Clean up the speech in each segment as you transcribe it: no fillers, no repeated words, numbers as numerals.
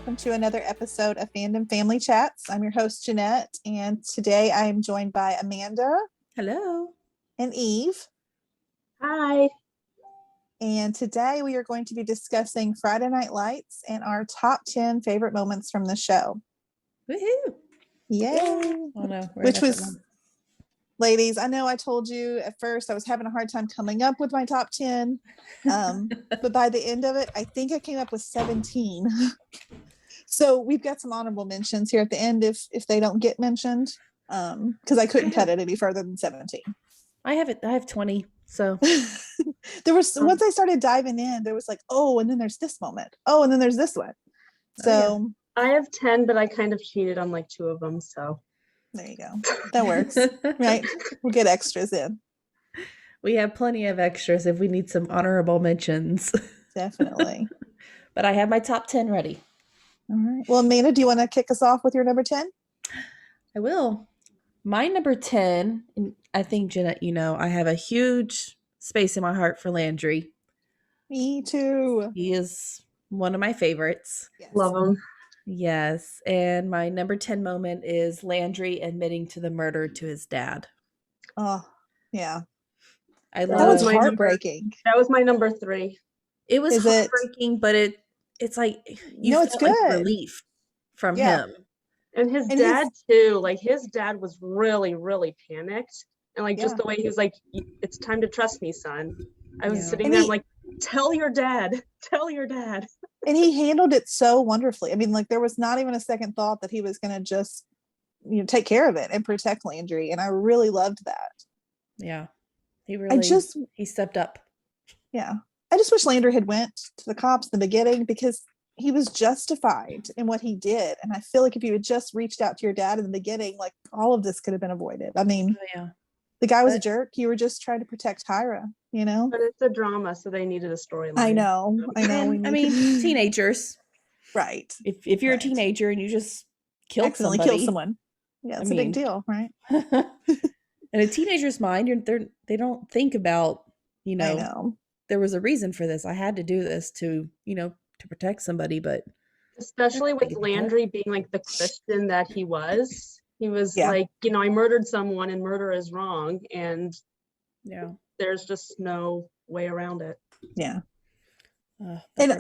welcome to another episode of Fandom Family Chats. I'm your host, Jeanette, and today I am joined by Amanda. Hello. And Eve. Hi. And today we are going to be discussing Friday Night Lights and our top 10 favorite moments from the show. Woohoo. Yay. Oh, no. Which was, ladies, I know I told you at first I was having a hard time coming up with my top 10. But by the end of it, I think I came up with 17. So we've got some honorable mentions here at the end if they don't get mentioned, because I couldn't cut it any further than 17. I have 20. So there was once I started diving in, there was like, oh, and then there's this moment. Oh, and then there's this one. So I have 10, but I kind of cheated on like 2 of them. So there you go. That works. Right. We'll get extras in. We have plenty of extras if we need some honorable mentions. Definitely. But I have my top 10 ready. All right. Well, Amanda, do you want to kick us off with your number 10? I will. My number 10, and I think, Jeanette, you know, I have a huge space in my heart for Landry. Me too. He is one of my favorites. Yes. Love him. Yes. And my number 10 moment is Landry admitting to the murder to his dad. Oh, yeah. That was heartbreaking. That was my number 3. It was heartbreaking, but it's like you it's felt like good. relief from him. And his dad too. Like his dad was really, really panicked, and like just the way he was like, "It's time to trust me, son." I was sitting there like, "Tell your dad, tell your dad." And he handled it so wonderfully. I mean, like there was not even a second thought that he was going to just, take care of it and protect Landry, and I really loved that. Yeah, he really. He stepped up. Yeah. I just wish Landry had went to the cops in the beginning because he was justified in what he did. And I feel like if you had just reached out to your dad in the beginning, like all of this could have been avoided. I mean, the guy was a jerk. You were just trying to protect Tyra, But it's a drama, so they needed a storyline. I know. I mean, teenagers. Right. If you're a teenager and you just accidentally kill someone. Yeah, it's a big deal, right? In a teenager's mind, they don't think about, I know. There was a reason for this. I had to do this to protect somebody, but especially with Landry being like the Christian that he was like, I murdered someone and murder is wrong, and there's just no way around it. Yeah. And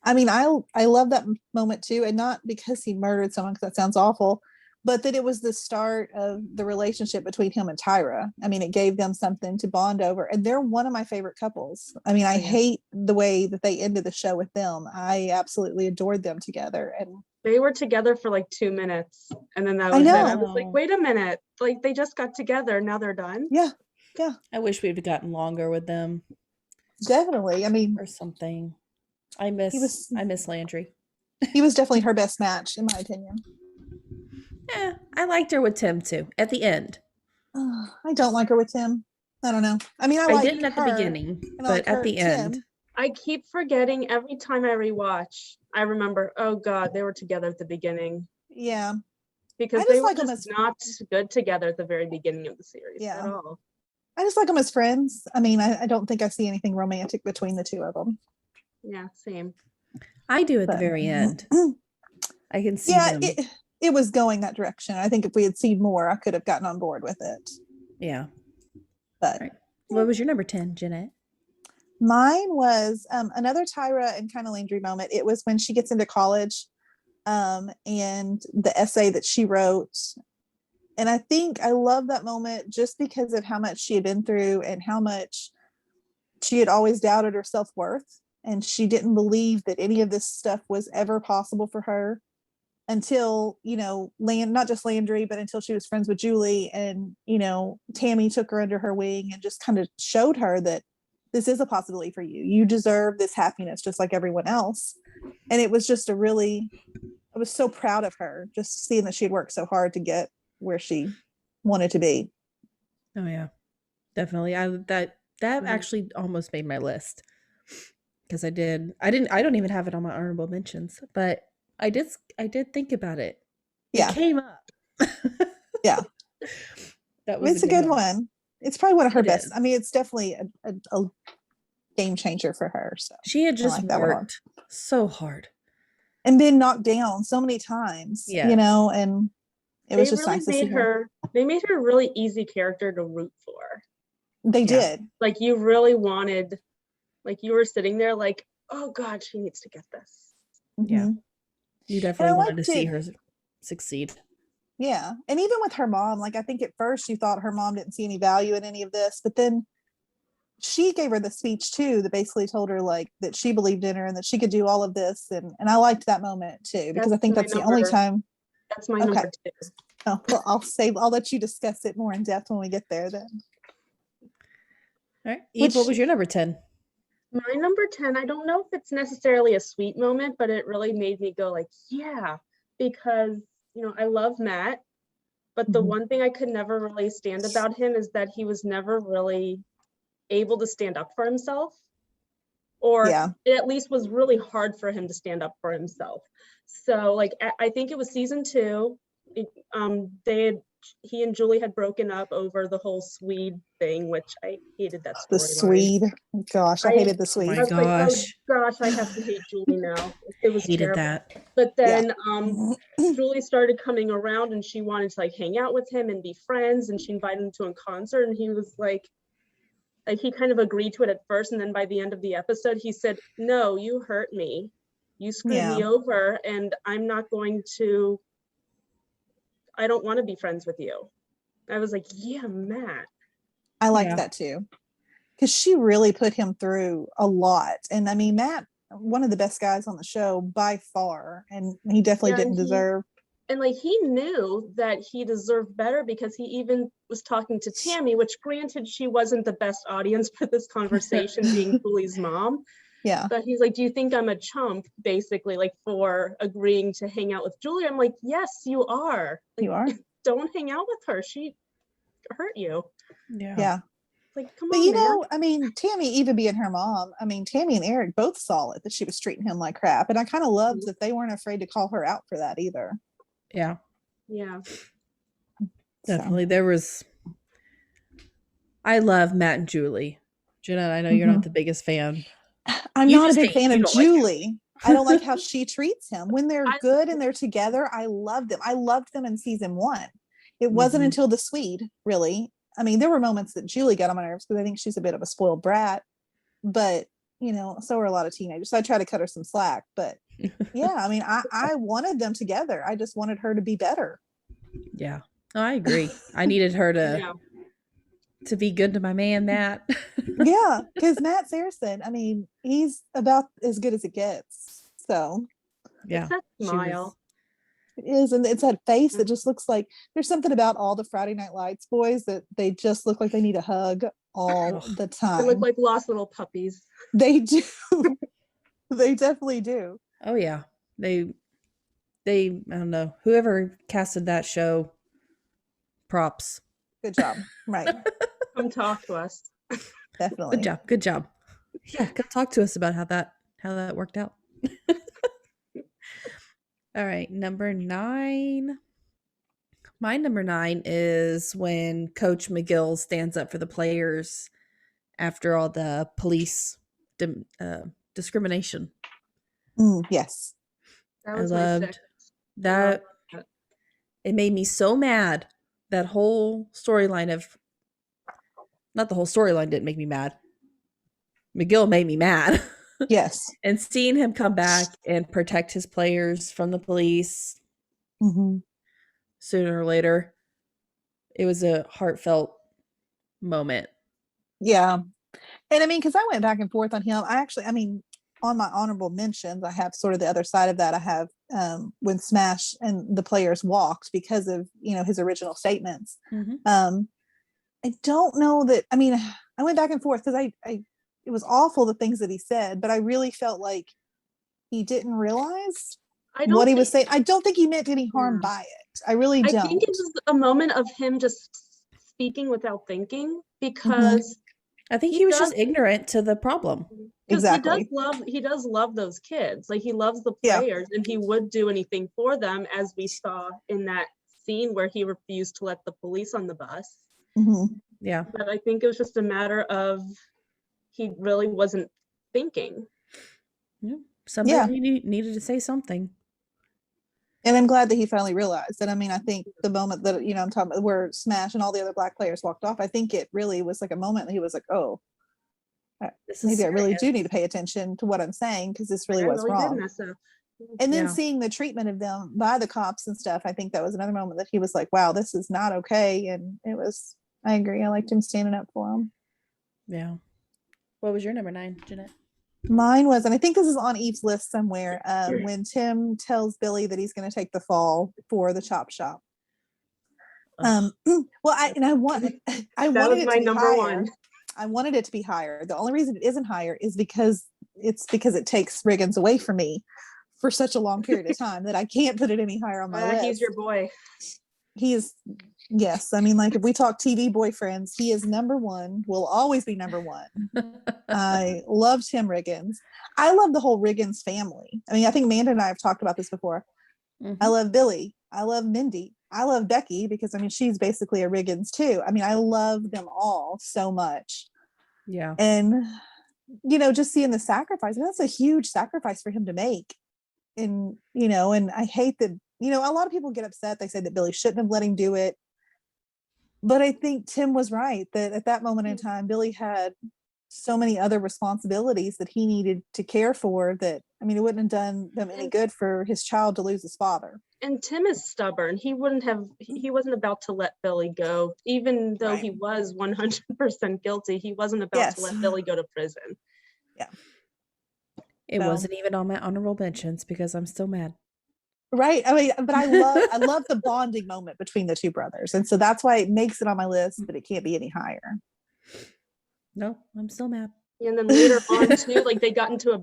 I mean, I love that moment too, and not because he murdered someone, because that sounds awful, but that it was the start of the relationship between him and Tyra. I mean, it gave them something to bond over. And they're one of my favorite couples. I mean, I hate the way that they ended the show with them. I absolutely adored them together. And they were together for like 2 minutes. And then that was it. I was like, wait a minute. Like they just got together. Now they're done. Yeah. Yeah. I wish we'd gotten longer with them. Definitely. I mean, or something. I miss Landry. He was definitely her best match, in my opinion. Yeah, I liked her with Tim too. At the end, I don't like her with Tim. I don't know. I mean, I didn't at the beginning, but at the end, I keep forgetting every time I rewatch. I remember, oh God, they were together at the beginning. Yeah, because they were just not good together at the very beginning of the series at all. I just like them as friends. I mean, I don't think I see anything romantic between the two of them. Yeah, same. I do at the very end. I can see them. It was going that direction. I think if we had seen more, I could have gotten on board with it. Yeah. But what was your number 10, Jeanette? Mine was another Tyra and kind of Landry moment. It was when she gets into college and the essay that she wrote. And I think I love that moment just because of how much she had been through and how much she had always doubted her self-worth. And she didn't believe that any of this stuff was ever possible for her. Until, not just Landry, but until she was friends with Julie and, Tammy took her under her wing and just kind of showed her that this is a possibility for you. You deserve this happiness just like everyone else. And it was just I was so proud of her just seeing that she had worked so hard to get where she wanted to be. Oh yeah, definitely. That actually almost made my list because I don't even have it on my honorable mentions, but I did think about it. Yeah. It came up. Yeah. It's a good one. It's probably one of her best. I mean, it's definitely a game changer for her. So she had just worked so hard. and been knocked down so many times, Yeah. you know, and it was They just really nice to see made her. they made her a really easy character to root for. They Yeah. did. Like you really wanted, like you were sitting there like, oh God, she needs to get this. Yeah. Mhm. You And definitely I wanted to liked see it. her succeed. Yeah. And even with her mom, like I think at first you thought her mom didn't see any value in any of this, but then she gave her the speech too that basically told her like that she believed in her and that she could do all of this. And I liked that moment too, because I think my that's the only time. That's my Okay. number 2. Oh, well, I'll let you discuss it more in depth when we get there then. All right. Eve, what was your number 10? My number 10, I don't know if it's necessarily a sweet moment, but it really made me go like, yeah, because, you know, I love Matt, but the Mhm. one thing I could never really stand about him is that he was never really able to stand up for himself, or Yeah. it at least was really hard for him to stand up for himself. So like, I think it was season 2, he and Julie had broken up over the whole Swede thing, which I hated that The storyline. Swede. Gosh, I hated the Oh Swede. my I was like, oh gosh. gosh, I have to hate Julie now. It was Hated terrible. that. But Yeah. then Julie started coming around and she wanted to like hang out with him and be friends, and she invited him to a concert, and he was like he kind of agreed to it at first, and then by the end of the episode he said, no, you hurt me, you screwed Yeah. me over, and I don't want to be friends with you. I was like, yeah, Matt. I liked Yeah. that too. Because she really put him through a lot. And I mean, Matt, one of the best guys on the show by far. And he definitely Yeah, didn't deserve. And like he knew that he deserved better, because he even was talking to Tammy, which granted she wasn't the best audience for this conversation, being Julie's mom. Yeah. But he's like, do you think I'm a chump, basically, like for agreeing to hang out with Julie? I'm like, yes, you are. Like, You are. don't hang out with her. She hurt you. Yeah. Yeah. Like, come But on, you man. know, I mean, Tammy, even being her mom, I mean, Tammy and Eric both saw it that she was treating him like crap. And I kind of loved that they weren't afraid to call her out for that either. Yeah. Yeah. Definitely. There was. I love Matt and Julie. Jenna, I know you're not the biggest fan. I'm You not a just big hate- fan you of don't like Julie. I don't like how she treats him. When they're I- good and they're together, I love them. I loved them in season 1. It wasn't Mhm. until the Swede, really. I mean, there were moments that Julie got on my nerves because I think she's a bit of a spoiled brat. But, you know, so are a lot of teenagers. So I try to cut her some slack. But yeah, I mean, I wanted them together. I just wanted her to be better. Yeah. Oh, I agree. I needed her Yeah. to be good to my man, Matt. Yeah, because Matt Saracen, I mean, he's about as good as it gets. So Yeah. It's that she smile. it is, and it's that face that just looks like there's something about all the Friday Night Lights boys that they just look like they need a hug all Ugh. the They time. look like lost little puppies. They do. They definitely do. Oh yeah. They I don't know. Whoever casted that show, props. Good job. Right. Come talk to us. Definitely. Good job. Good job. Yeah, come talk to us about how that worked out. All right, number 9. My number 9 is when Coach McGill stands up for the players after all the police discrimination. Yes. That I was my loved 6. that. that. It made me so mad. That whole storyline of, not the whole storyline didn't make me mad. McGill made me mad. Yes. And seeing him come back and protect his players from the police Mhm. sooner or later, it was a heartfelt moment. Yeah. And I mean, because I went back and forth on him. I mean, on my honorable mentions, I have sort of the other side of that. I have when Smash and the players walked because of, you know, his original statements. Mhm. I don't know that, I mean, I went back and forth because it was awful the things that he said, but I really felt like he didn't realize what he was saying. I don't think he meant any harm by it. I really don't. I think it was a moment of him just speaking without thinking, because I think He he was does- just ignorant to the problem. Exactly. he does love those kids. Like, he loves the Yeah. players, and he would do anything for them, as we saw in that scene where he refused to let the police on the bus. Mhm. Yeah. But I think it was just a matter of he really wasn't thinking. Somebody Yeah. needed to say something. And I'm glad that he finally realized. And I mean, I think the moment that, I'm talking about where Smash and all the other Black players walked off, I think it really was like a moment that he was like, oh, This is maybe I really serious. do need to pay attention to what I'm saying because this really I was really did wrong. mess up. And then Yeah. seeing the treatment of them by the cops and stuff, I think that was another moment that he was like, wow, this is not okay. And I agree. I liked him standing up for him. Yeah. What was your number 9, Jeanette? Mine was, and I think this is on Eve's list somewhere, when Tim tells Billy that he's going to take the fall for the chop shop. Ugh. Well, I That wanted was it my to be number higher. one. I wanted it to be higher. The only reason it isn't higher is because it takes Riggins away from me for such a long period of time that I can't put it any higher on my list. He's your boy. He is, yes. I mean, like if we talk TV boyfriends, he is number one, will always be number one. I love Tim Riggins. I love the whole Riggins family. I mean, I think Amanda and I have talked about this before. Mhm. I love Billy. I love Mindy. I love Becky because I mean, she's basically a Riggins too. I mean, I love them all so much. Yeah. And, just seeing the sacrifice, that's a huge sacrifice for him to make. And, and I hate that, a lot of people get upset. They say that Billy shouldn't have let him do it. But I think Tim was right that at that moment in time, Billy had so many other responsibilities that he needed to care for that, I mean, it wouldn't have done them any good for his child to lose his father. And Tim is stubborn. He wasn't about to let Billy go, even though Right. he was 100% guilty. He wasn't about to let Billy go to prison. It So- wasn't even on my honorable mentions because I'm still mad. Right. I mean, but I love the bonding moment between the two brothers. And so that's why it makes it on my list, but it can't be any higher. No, I'm still mad. And then later on too, like they got into a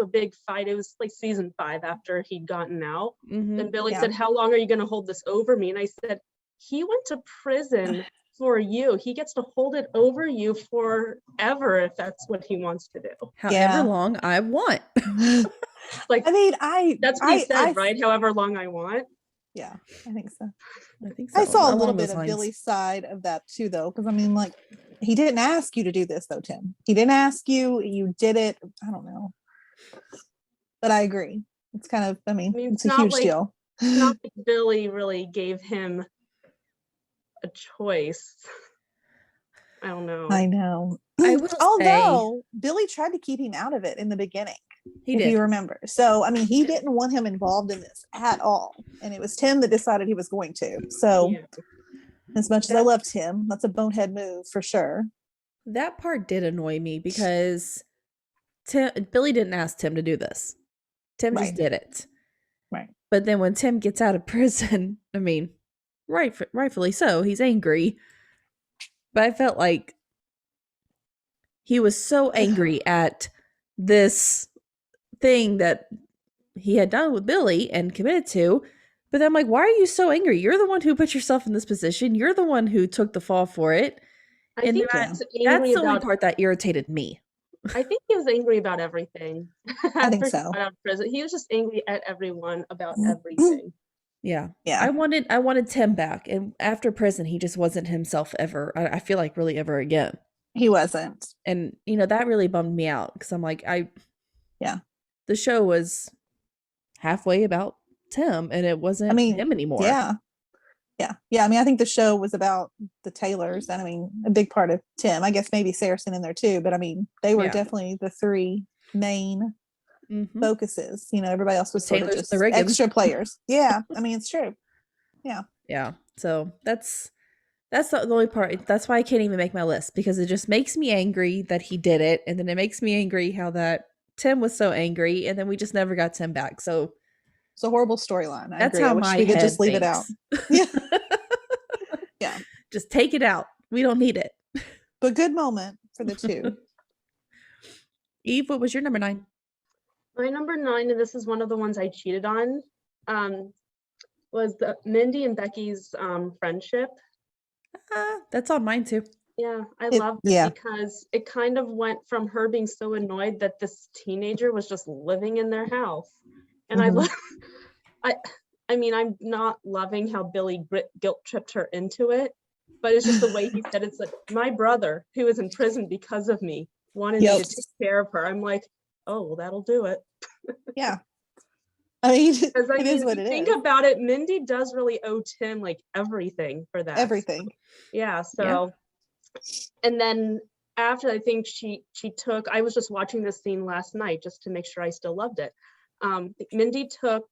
big fight. It was like season 5 after he'd gotten out. Mhm. And Billy Yeah. said, how long are you going to hold this over me? And I said, he went to prison for you. He gets to hold it over you forever if that's what he wants to do. However Yeah. long I want. Like, I mean, that's what he said, right? However long I want. Yeah, I think so. I think so. I saw a along little those bit of lines. Billy's side of that too, though, because I mean, like, he didn't ask you to do this, though, Tim. He didn't ask you. You did it. I don't know, but I agree. It's kind of, I mean, it's it's a not huge like- deal. It's not like Billy really gave him a choice. I don't know. I know. I will Although Billy tried to keep him out of it in the beginning, He if did. you remember. So, I mean, he didn't want him involved in this at all, and it was Tim that decided he was going to. So, Yeah. as much as I love Tim, that's a bonehead move for sure. That part did annoy me because Billy didn't ask Tim to do this. Tim just Right. did it. Right. But then when Tim gets out of prison, I mean, rightfully so, he's angry. But I felt like he was so angry at this thing that he had done with Billy and committed to. But I'm like, why are you so angry? You're the one who put yourself in this position. You're the one who took the fall for it. I And think that's he's the angry only about. part that irritated me. I think he was angry about everything. I think After he so. got out of prison, he was just angry at everyone about everything. Yeah. Yeah. I wanted Tim back. And after prison, he just wasn't himself ever. I feel like really ever again. He wasn't. And, that really bummed me out because I'm like, Yeah. The show was halfway about Tim and it wasn't him anymore. Yeah. I mean, I think the show was about the Taylors, and I mean, a big part of Tim. I guess maybe Saracen in there too, but I mean, they were Yeah. definitely the 3 main Mhm. focuses. Everybody else was The sort of Taylors just and the Riggins. extra players. Yeah, I mean, it's true. Yeah. So that's the only part. That's why I can't even make my list because it just makes me angry that he did it. And then it makes me angry how that Tim was so angry. And then we just never got Tim back. So It's a horrible storyline. I that's agree. how I wish my we could head just leave it out. thinks. Yeah. Yeah. Just take it out. We don't need it. But good moment for the 2. Eve, what was your number 9? My number 9, and this is one of the ones I cheated on, was the Mindy and Becky's friendship. That's on mine too. Yeah, I loved it yeah. because it kind of went from her being so annoyed that this teenager was just living in their house. And Mhm. I mean, I'm not loving how Billy guilt tripped her into it, but it's just the way he said it's like, my brother, who is in prison because of me, wanted me Yep. to take care of her. I'm like, oh, well, that'll do it. Yeah. I mean, Because I it mean, is if what you it think is. about it, Mindy does really owe Tim like everything for that. Everything. Yeah. So, and then after I think she took, I was just watching this scene last night just to make sure I still loved it. Mindy took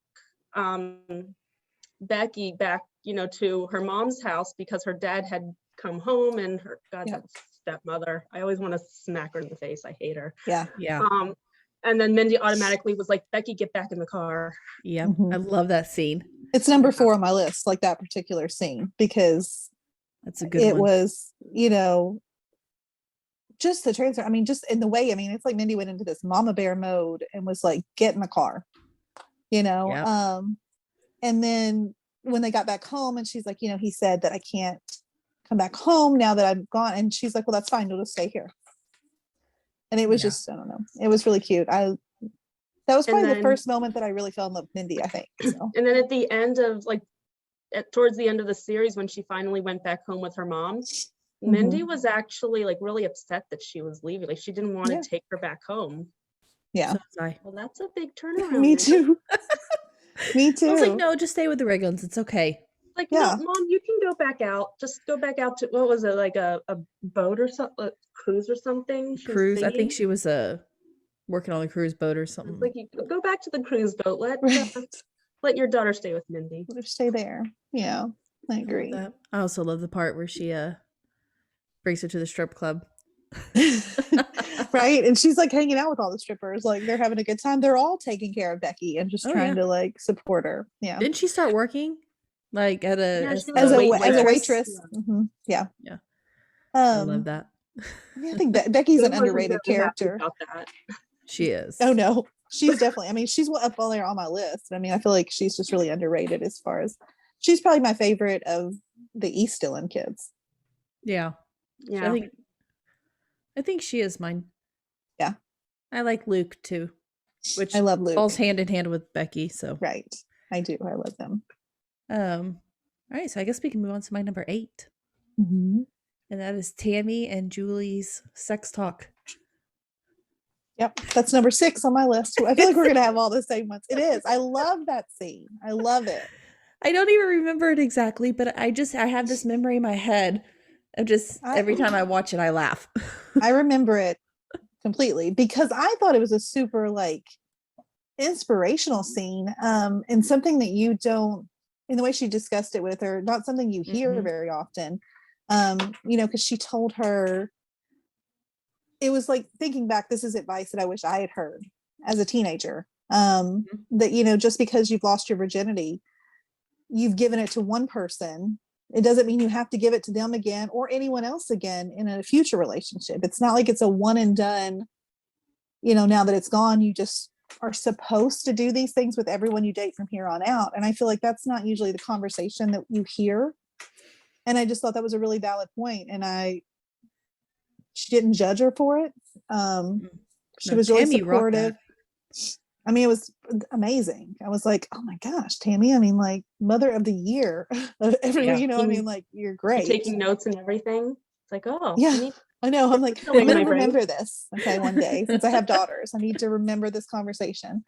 Becky back, to her mom's house because her dad had come home, and her that stepmother. I always want to smack her in the face. I hate her. Yeah. Yeah. And then Mindy automatically was like, Becky, get back in the car. Yeah. Mhm. I love that scene. It's number 4 on my list, like that particular scene, because That's a good it one. was, just the transfer. I mean, just in the way, I mean, it's like Mindy went into this mama bear mode and was like, get in the car, Yep. and then when they got back home and she's like, he said that I can't come back home now that I'm gone. And she's like, well, that's fine. You'll just stay here. And it was Yeah. just, I don't know. It was really cute. That was And probably the then- first moment that I really fell in love with Mindy, I think. So. And then at the end of towards the end of the series, when she finally went back home with her mom, Mindy was actually like really upset that she was leaving. Like she didn't want to Yeah. take her back home. Yeah. So was I. Well, that's a big turnaround. Me Mindy. too. Me too. I was like, no, just stay with the Reglans. It's okay. Like, Yeah. no, Mom, you can go back out. Just go back out to, what was it, like a boat or something, a cruise or something? She was Cruise. I think singing. she was working on the cruise boat or It's something. like, you go back to the cruise boat. Right. Let your daughter stay with Mindy. Stay there. Yeah. I love agree. that. I also love the part where she brings her to the strip club. Right. And she's like hanging out with all the strippers, like they're having a good time. They're all taking care of Becky and just Oh, trying yeah. to like support her. Yeah. Didn't she start working like at a Yeah, as, she was As the a waitress. waitress. Mhm. Yeah. Yeah. I I love that. I think Becky's an Good wasn't underrated very happy character. about that. She is. Oh no, she's definitely. I mean, she's up on there on my list. I mean, I feel like she's just really underrated as far as she's probably my favorite of the East Dillon kids. Yeah. Yeah. I think she is mine. Yeah. I like Luke too, which I love Luke. falls hand in hand with Becky. So Right, I do. I love them. all right, so I guess we can move on to my number 8. Mhm. And that is Tammy and Julie's sex talk. Yep, that's number 6 on my list. I feel like we're gonna have all the same ones. It is. I love that scene. I love it. I don't even remember it exactly, but I have this memory in my head of just every time I watch it, I laugh. I remember it completely because I thought it was a super like inspirational scene, and something that you don't, in the way she discussed it with her, not something you hear Mhm. very often. Because she told her, it was like thinking back, this is advice that I wish I had heard as a teenager. That just because you've lost your virginity, you've given it to one person, it doesn't mean you have to give it to them again or anyone else again in a future relationship. It's not like it's a one and done, now that it's gone, you just are supposed to do these things with everyone you date from here on out. And I feel like that's not usually the conversation that you hear. And I just thought that was a really valid point. And she didn't judge her for it. She No, was really Tammy rocked supportive. that. I mean, it was amazing. I was like, oh my gosh, Tammy, I mean, like mother of the year. Yeah. I mean, like you're great. Taking notes and everything. It's like, oh, Yeah. I know. I'm like, I'm Filling my gonna brain. remember this. Okay, one day, since I have daughters, I need to remember this conversation.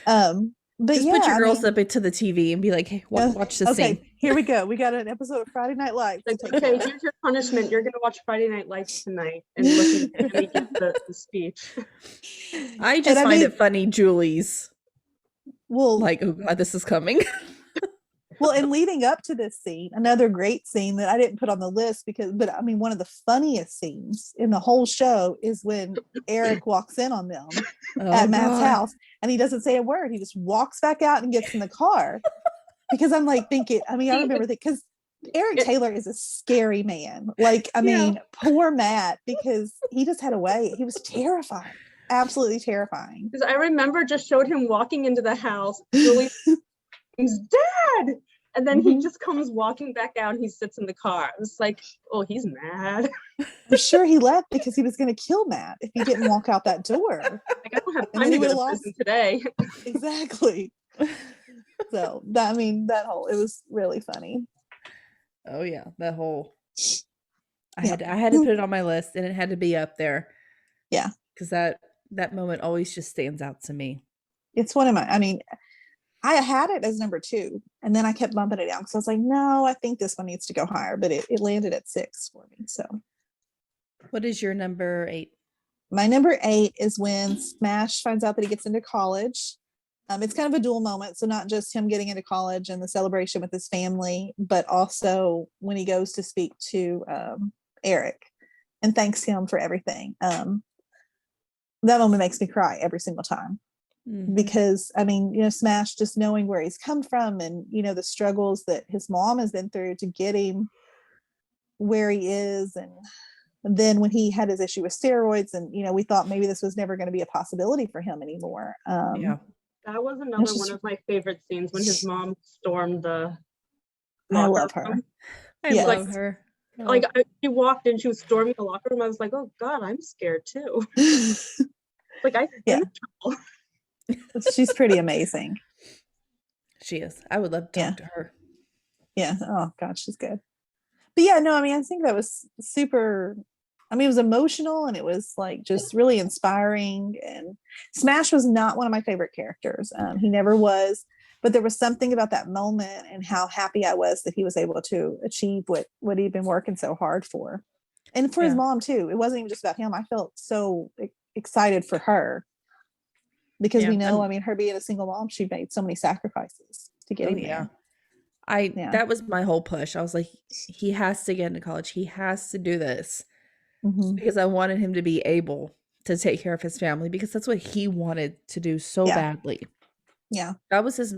But Just yeah, put your I girls mean, up into the TV and be like, hey, watch this okay, scene. here we go. We got an episode of Friday Night Lights. to Like, take okay, care of. here's your punishment. You're gonna watch Friday Night Lights tonight and listen to Tammy give the speech. I And just find mean, it funny, Julie's well, like, oh God, this is coming. well, and leading up to this scene, another great scene that I didn't put on the list but I mean, one of the funniest scenes in the whole show is when Eric walks in on them at Matt's house and he doesn't say a word. He just walks back out and gets in the car. Because I'm like thinking, I mean, I remember that because Eric Taylor is a scary man. Like, I mean, poor Matt, because he just had a way. He was terrifying, absolutely terrifying. Because I remember just showed him walking into the house. Julie screams, Dad! And then he just comes walking back out and he sits in the car. I was like, oh, he's mad. I'm sure he left because he was going to kill Matt if he didn't walk out that door. Like, I don't have And time then to he go to would've prison today. Exactly. So that whole, it was really funny. Oh yeah, that whole. I Yeah. had to put it on my list, and it had to be up there. Yeah. Because that moment always just stands out to me. It's one of my, I mean, I had it as number 2, and then I kept bumping it down because I was like, no, I think this one needs to go higher, but it landed at 6 for me. So What is your number 8? my number 8 is when Smash finds out that he gets into college. It's kind of a dual moment. So not just him getting into college and the celebration with his family, but also when he goes to speak to Eric and thanks him for everything. That moment makes me cry every single time. Because I mean, Smash, just knowing where he's come from and the struggles that his mom has been through to get him where he is, and then when he had his issue with steroids, and we thought maybe this was never going to be a possibility for him anymore. Yeah, that was another one of my favorite scenes when his mom stormed the I love her. room. I Yes. love her. Oh. Like she walked in, she was storming the locker room. I was like, oh God, I'm scared too. Like Yeah. She's pretty amazing. She is. I would love to talk Yeah. to her. Yeah. Oh God, she's good. But yeah, no, I mean, I think that was super. I mean, it was emotional and it was like just really inspiring. And Smash was not one of my favorite characters. He never was. But there was something about that moment and how happy I was that he was able to achieve what he'd been working so hard for, and for his Yeah. mom too. It wasn't even just about him. I felt so excited for her. Because Yeah, we know, I mean, her being a single mom, she made so many sacrifices to get him there. That was my whole push. I was like, he has to get into college. He has to do this because I wanted him to be able to take care of his family, because that's what he wanted to do so badly. Yeah. That was his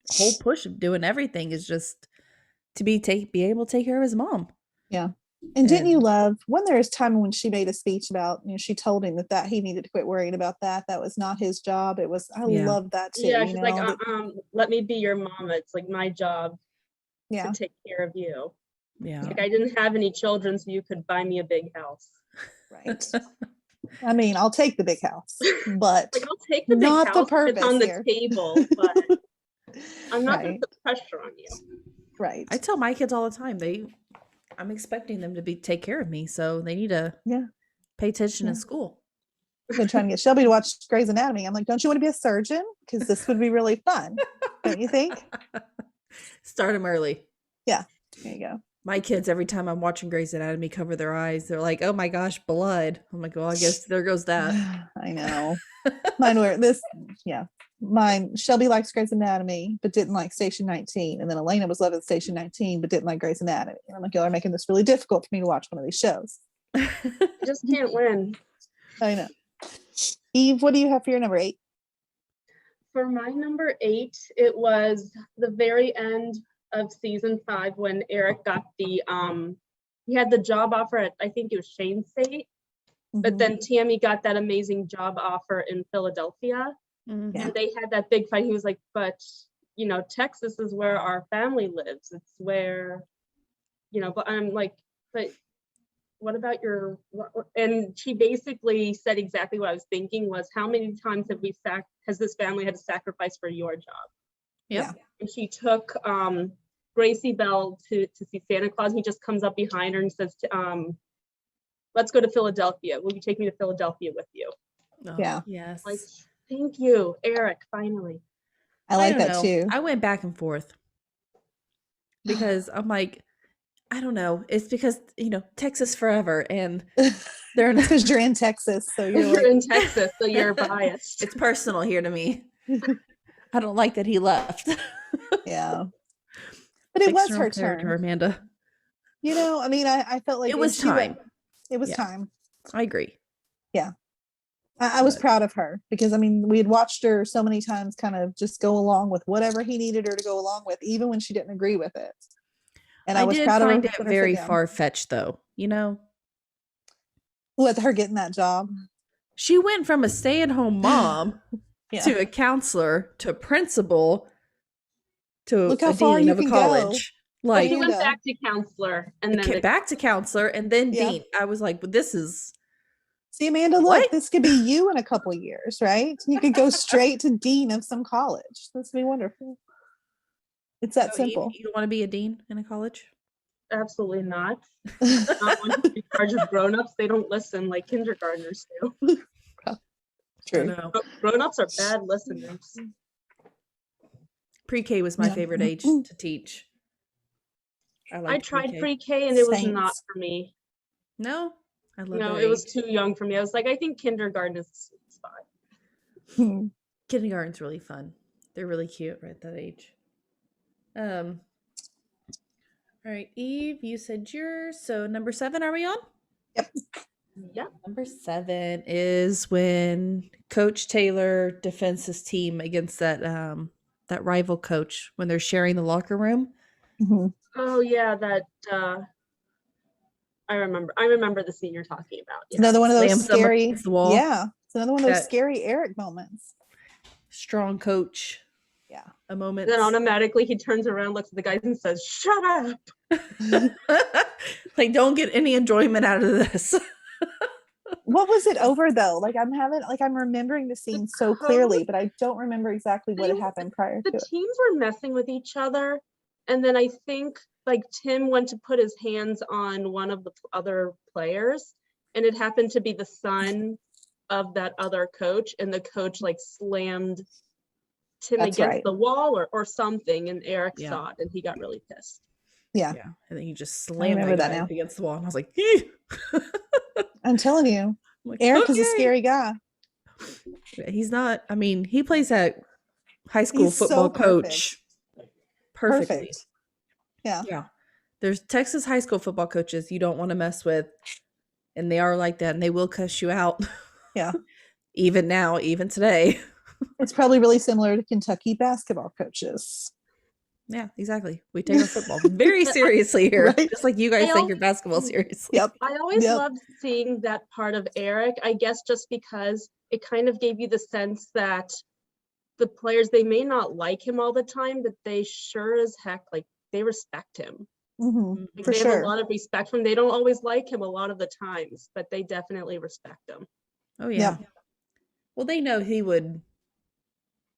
whole push of doing everything, is just to be able to take care of his mom. Yeah. And didn't you love when there was time when she made a speech about, she told him that he needed to quit worrying about that. That was not his job. It was, I love that too. Yeah, she's like, let me be your mama. It's like my job to take care of you. Yeah. Like I didn't have any children, so you could buy me a big house. Right. I mean, I'll take the big house, but like I'll take the big not house the if purpose it's on the here. table, but I'm not going to put pressure on you. Right. I tell my kids all the time, I'm expecting them to take care of me, so they need to pay attention in school. I've been trying to get Shelby to watch Grey's Anatomy. I'm like, don't you want to be a surgeon? Because this would be really fun. Don't you think? Start them early. Yeah. There you go. My kids, every time I'm watching Grey's Anatomy, cover their eyes. They're like, oh my gosh, blood. I'm like, well, I guess there goes that. I know. Mine, Shelby likes Grey's Anatomy, but didn't like Station 19. And then Elena was loving Station 19, but didn't like Grey's Anatomy. And I'm like, y'all are making this really difficult for me to watch one of these shows. Just can't win. I know. Eve, what do you have for your number 8? For my number 8, it was the very end of season 5 when Eric got he had the job offer at, I think it was Shane State, but then Tammy got that amazing job offer in Philadelphia. And they had that big fight. He was like, but Texas is where our family lives. It's where, but I'm like, but what about and she basically said exactly what I was thinking, was how many times has this family had to sacrifice for your job? Yeah. And she took Gracie Bell to see Santa Claus. He just comes up behind her and says, let's go to Philadelphia. Will you take me to Philadelphia with you? Oh, yeah. Yes. Like, thank you, Eric, finally. I like that too. I went back and forth because I'm like, I don't know. It's because, Texas forever, and they're not. Because you're in Texas, so you're in Texas, so you're biased. It's personal here to me. I don't like that he left. Yeah. But it was her turn. Amanda. I mean, I felt like it was time. It was time. I agree. Yeah. I was proud of her because, I mean, we had watched her so many times kind of just go along with whatever he needed her to go along with, even when she didn't agree with it. And I was proud of her. I did find it very far-fetched, though, With her getting that job. She went from a stay-at-home mom to a counselor to principal to look how far you of a can college. Go. Like she went back to counselor and then back to counselor and then dean. I was like, well, this is. See, Amanda, look, this could be you in a couple of years, right? You could go straight to dean of some college. This would be wonderful. It's that simple. You don't want to be a dean in a college? Absolutely not. Not want to be in charge of grown-ups. They don't listen like kindergartners do. True. Grown-ups are bad listeners. Pre-K was my Yeah. favorite age to teach. I liked tried pre-K and it was not Saints. for me. No, I love No, that it was age. too young for me. I was like, I think kindergarten is the sweet spot. Hmm. Kindergarten's really fun. They're really cute right at that age. All right, Eve, you said yours. So number 7, are we on? Yeah. Number 7 is when Coach Taylor defends his team against that that rival coach when they're sharing the locker room. Mhm. Oh yeah, that I remember the scene you're talking about. It's another one of those Slams them scary. against the wall. Yeah, it's another one of those That- scary Eric moments. Strong coach. Yeah. A moment. Then automatically he turns around, looks at the guys and says, "Shut up." Like, don't get any enjoyment out of this. What was it over though? Like I'm remembering the scene so clearly, but I don't remember exactly what had happened prior The to it. teams were messing with each other, and then I think like Tim went to put his hands on one of the other players, and it happened to be the son of that other coach, and the coach like slammed Tim That's against right. the wall or something, and Eric Yeah. saw it and he got really pissed. Yeah, Yeah. And then he just slammed remember that that guy now. up against the wall. And I was like, "Eh." I'm telling you, I'm like, Eric is a "Okay." scary guy. He's not, I mean, he plays that high school He's so football perfect. coach perfectly. Perfect. Yeah. Yeah. There's Texas high school football coaches you don't want to mess with. And they are like that, and they will cuss you out. Yeah. Even now, even today. It's probably really similar to Kentucky basketball coaches. Yeah, exactly. We take our football very seriously here. Right. Just like you guys I take your basketball seriously. Yep. I always Yep. loved seeing that part of Eric, I guess just because it kind of gave you the sense that the players, they may not like him all the time, but they sure as heck, like, they respect him. Mhm. Like, For they have sure. a lot of respect for him. They don't always like him a lot of the times, but they definitely respect him. Oh, yeah. Yep. Well, they know he would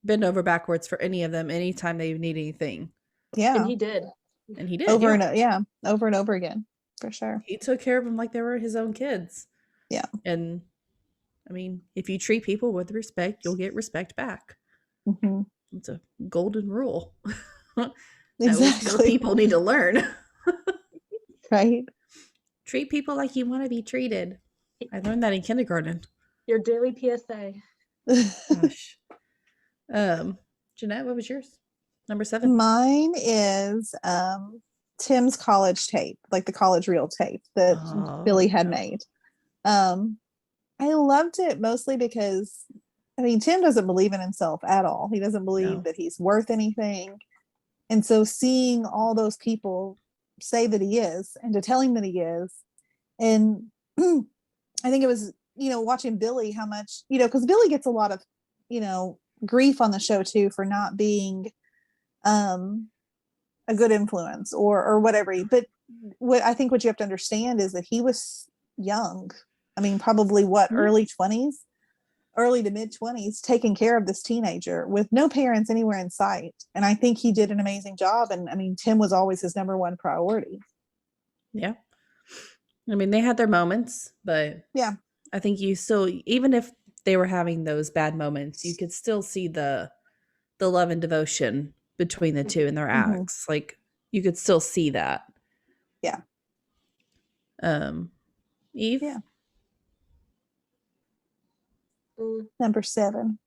bend over backwards for any of them anytime they need anything. Yeah. And he did. And he did. over yeah. and over and over again, for sure. He took care of them like they were his own kids. Yeah. And I mean, if you treat people with respect, you'll get respect back. Mhm. It's a golden rule. That more Exactly. people need to learn. Right. Treat people like you want to be treated. I learned that in kindergarten. Your daily PSA. Gosh. Jeanette, what was yours? Number 7. Mine is Tim's college tape, like the college reel tape that Oh, Billy had yeah. made. I loved it mostly because, I mean, Tim doesn't believe in himself at all. He doesn't believe No. that he's worth anything. And so seeing all those people say that he is, and to tell him that he is, and I think it was, watching Billy, how much, because Billy gets a lot of, grief on the show too for not being a good influence or whatever. But what I think what you have to understand is that he was young. I mean, probably Mhm. early to mid 20s, taking care of this teenager with no parents anywhere in sight. And I think he did an amazing job. And I mean, Tim was always his number one priority. Yeah. I mean, they had their moments, but Yeah. I think you still, even if they were having those bad moments, you could still see the love and devotion between the two in their Mhm. acts. Like, you could still see that. Yeah. Eve? Yeah. Mm, Number 7.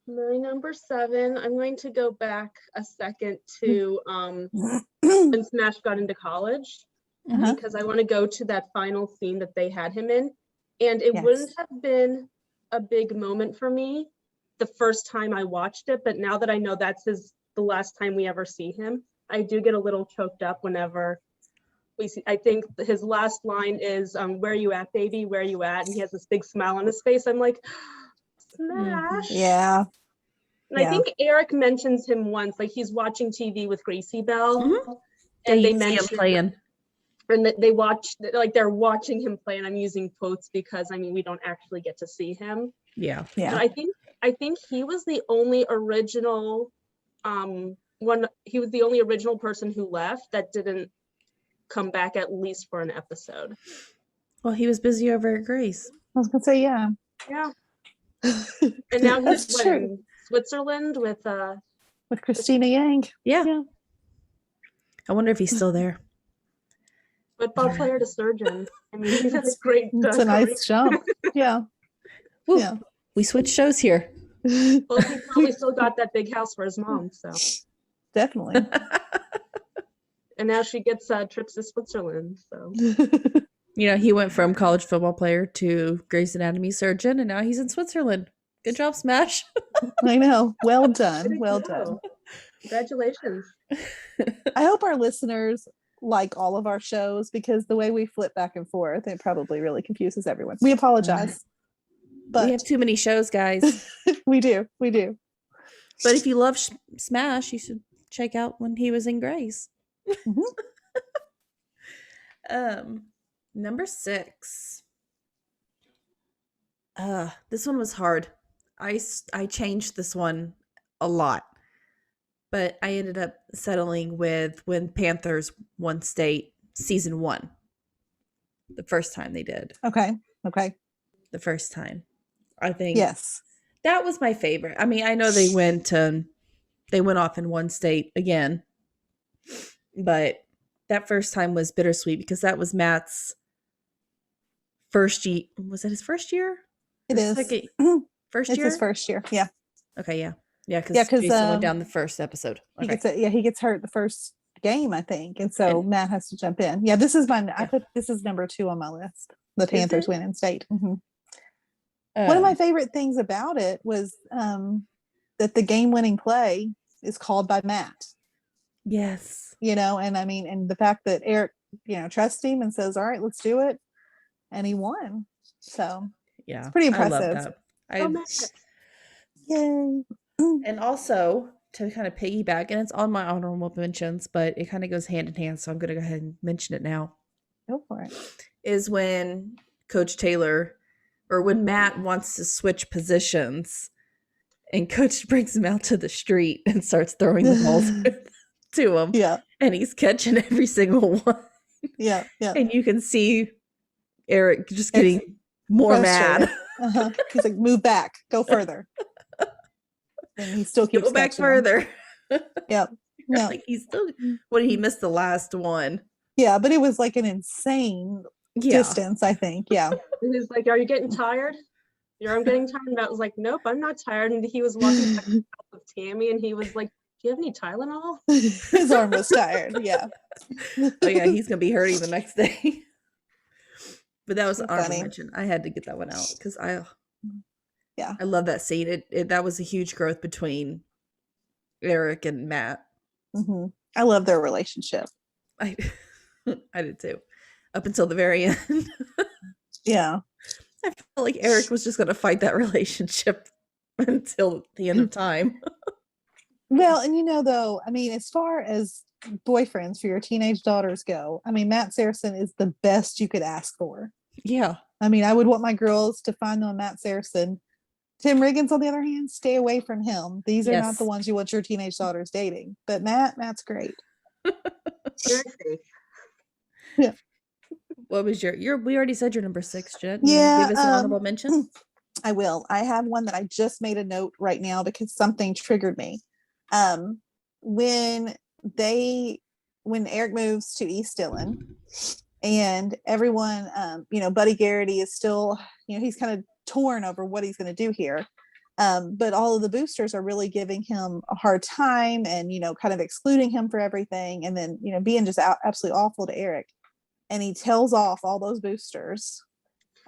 My number 7, I'm going to go back a second to Uh-huh. when Smash got into college, because I want to go to that final scene that they had him in. And it Yes. wouldn't have been a big moment for me the first time I watched it, but now that I know that's the last time we ever see him, I do get a little choked up whenever we see. I think his last line is, "Where you at, baby? Where you at?" And he has this big smile on his face. I'm like, Smash. Yeah. And Yeah. I think Eric mentions him once, like he's watching TV with Gracie Bell, Mhm. and they you see him mention, playing. and they watch, like they're watching him play, and I'm using quotes because I mean we don't actually get to see him. Yeah. Yeah. But I think he was the only original he was the only original person who left that didn't come back at least for an episode. Well, he was busy over at Grace. I was gonna say, yeah. Yeah. And now he's That's true. in Switzerland with with Christina Yang. Yeah. Yeah. I wonder if he's still there. Football player to surgeon. I mean, he's had a great It's a career. nice jump. Yeah. Woo, Yeah. we switched shows here. Well, he probably still got that big house for his mom, so. Definitely. And now she gets trips to Switzerland, so. You know, he went from college football player to Grey's Anatomy surgeon, and now he's in Switzerland. Good job, Smash. I know. Well done. Way to Well go. done. Congratulations. I hope our listeners like all of our shows because the way we flip back and forth, it probably really confuses everyone. We apologize. But We have too many shows, guys. we do. We do. But if you love Smash, you should check out when he was in Grey's. Mhm. Number 6. This one was hard. I changed this one a lot, but I ended up settling with when Panthers won state season 1. The first time they did. Okay. Okay. The first time. I think Yes. that was my favorite. I mean, I know they went off in one state again, but that first time was bittersweet because that was Matt's first year. Was it his first year? It Or is. second- Mhm. First It's year? his first year. Yeah. Okay, yeah. Yeah, because Yeah, 'cause, Jason went down the first episode. He Okay. gets he gets hurt the first game, I think. And so And- Matt has to jump in. Yeah, this is I Yeah. put this is number 2 on my list. The Panthers it? win in state. Mhm. One of my favorite things about it was that the game-winning play is called by Matt. Yes. You know, and I mean, and the fact that Eric, trusts him and says, "All right, let's do it," and he won. So Yeah. pretty I love impressive. that. Oh, Matt. yay! And also to kind of piggyback, and it's on my honorable mentions, but it kind of goes hand in hand, so I'm going to go ahead and mention it now. Go for it. Is when Coach Taylor, or when Matt wants to switch positions, and Coach brings him out to the street and starts throwing the balls to him, Yeah, and he's catching every single one, yeah, yeah. and you can see Eric just getting more mad. Frustrated. He's like, "Move back, go further," and he still keeps Go back catching 'em. further. Yeah, yeah, Like he's still. What did he miss the last one? yeah. But it was like an insane Yeah. distance. I think. Yeah. And he's like, "Are you getting tired?" I'm getting tired. And Matt was like, "Nope, I'm not tired." And he was walking back with Tammy, and he was like, "Do you have any Tylenol?" His arm was tired. Yeah. Oh yeah, he's gonna be hurting the next day. But that was an honorable Funny. mention. I had to get that one out because Yeah. I love that scene. That was a huge growth between Eric and Matt. Hmm. I love their relationship. I I did too, up until the very end. Yeah. I felt like Eric was just gonna fight that relationship until the end of time. Well, and though, I mean, as far as boyfriends for your teenage daughters go, I mean, Matt Saracen is the best you could ask for. Yeah, I mean, I would want my girls to find them a Matt Saracen. Tim Riggins, on the other hand, stay away from him. These are not the Yes. ones you want your teenage daughters dating. But Matt's great. Very safe. what was your? We already said your number 6, Jen. Yeah, Give us an honorable mention. I will. I have one that I just made a note right now because something triggered me. When Eric moves to East Dillon and everyone, Buddy Garrity is still, he's kind of torn over what he's going to do here. But all of the boosters are really giving him a hard time and, kind of excluding him for everything. And then, being just absolutely awful to Eric. And he tells off all those boosters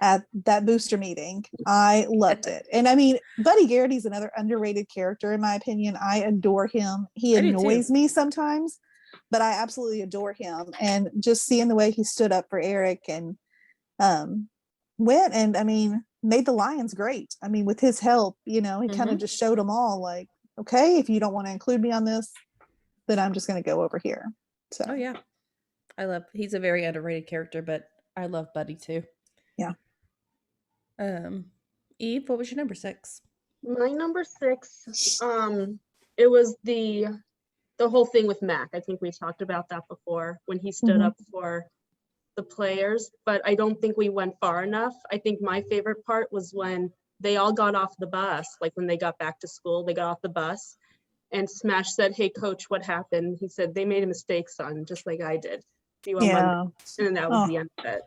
at that booster meeting. I loved it. And I mean, Buddy Garrity's another underrated character, in my opinion. I adore him. He I do too. annoys me sometimes, but I absolutely adore him. And just seeing the way he stood up for Eric and went and, I mean, made the Lions great. I mean, with his help, he kind of just showed them all like, okay, if you don't want to include me on this, then I'm just going to go over here. So, Oh yeah, he's a very underrated character, but I love Buddy too. Yeah. Eve, what was your number 6? My number 6, it was the whole thing with Mac. I think we talked about that before when he stood Mhm. up for the players, but I don't think we went far enough. I think my favorite part was when they all got off the bus, like when they got back to school, they got off the bus And Smash said, "Hey, coach, what happened?" He said, "They made a mistake, son, just like I did. See you on Monday." Yeah. And then that was Oh, the end of it.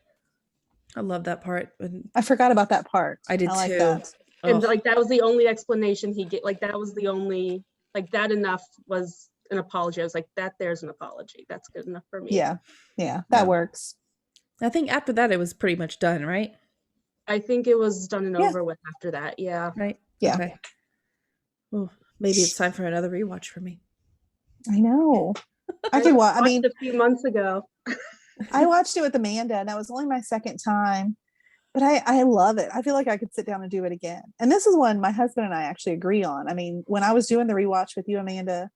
I love that part. When I forgot about that part. I did like too. that. And Oh, like that was the only explanation he get. Like that was the only, like that enough was an apology. I was like, that there's an apology. That's good enough for me. Yeah. Yeah. Yeah. That works. I think after that it was pretty much done, right? I think it was done and Yeah. over with after that. Yeah. Right. Yeah. Okay. Well, maybe it's time for another rewatch for me. I know. I could watch. I watched mean, a few months ago. I watched it with Amanda, and that was only my second time. But I love it. I feel like I could sit down and do it again. And this is one my husband and I actually agree on. I mean, when I was doing the rewatch with you, Amanda,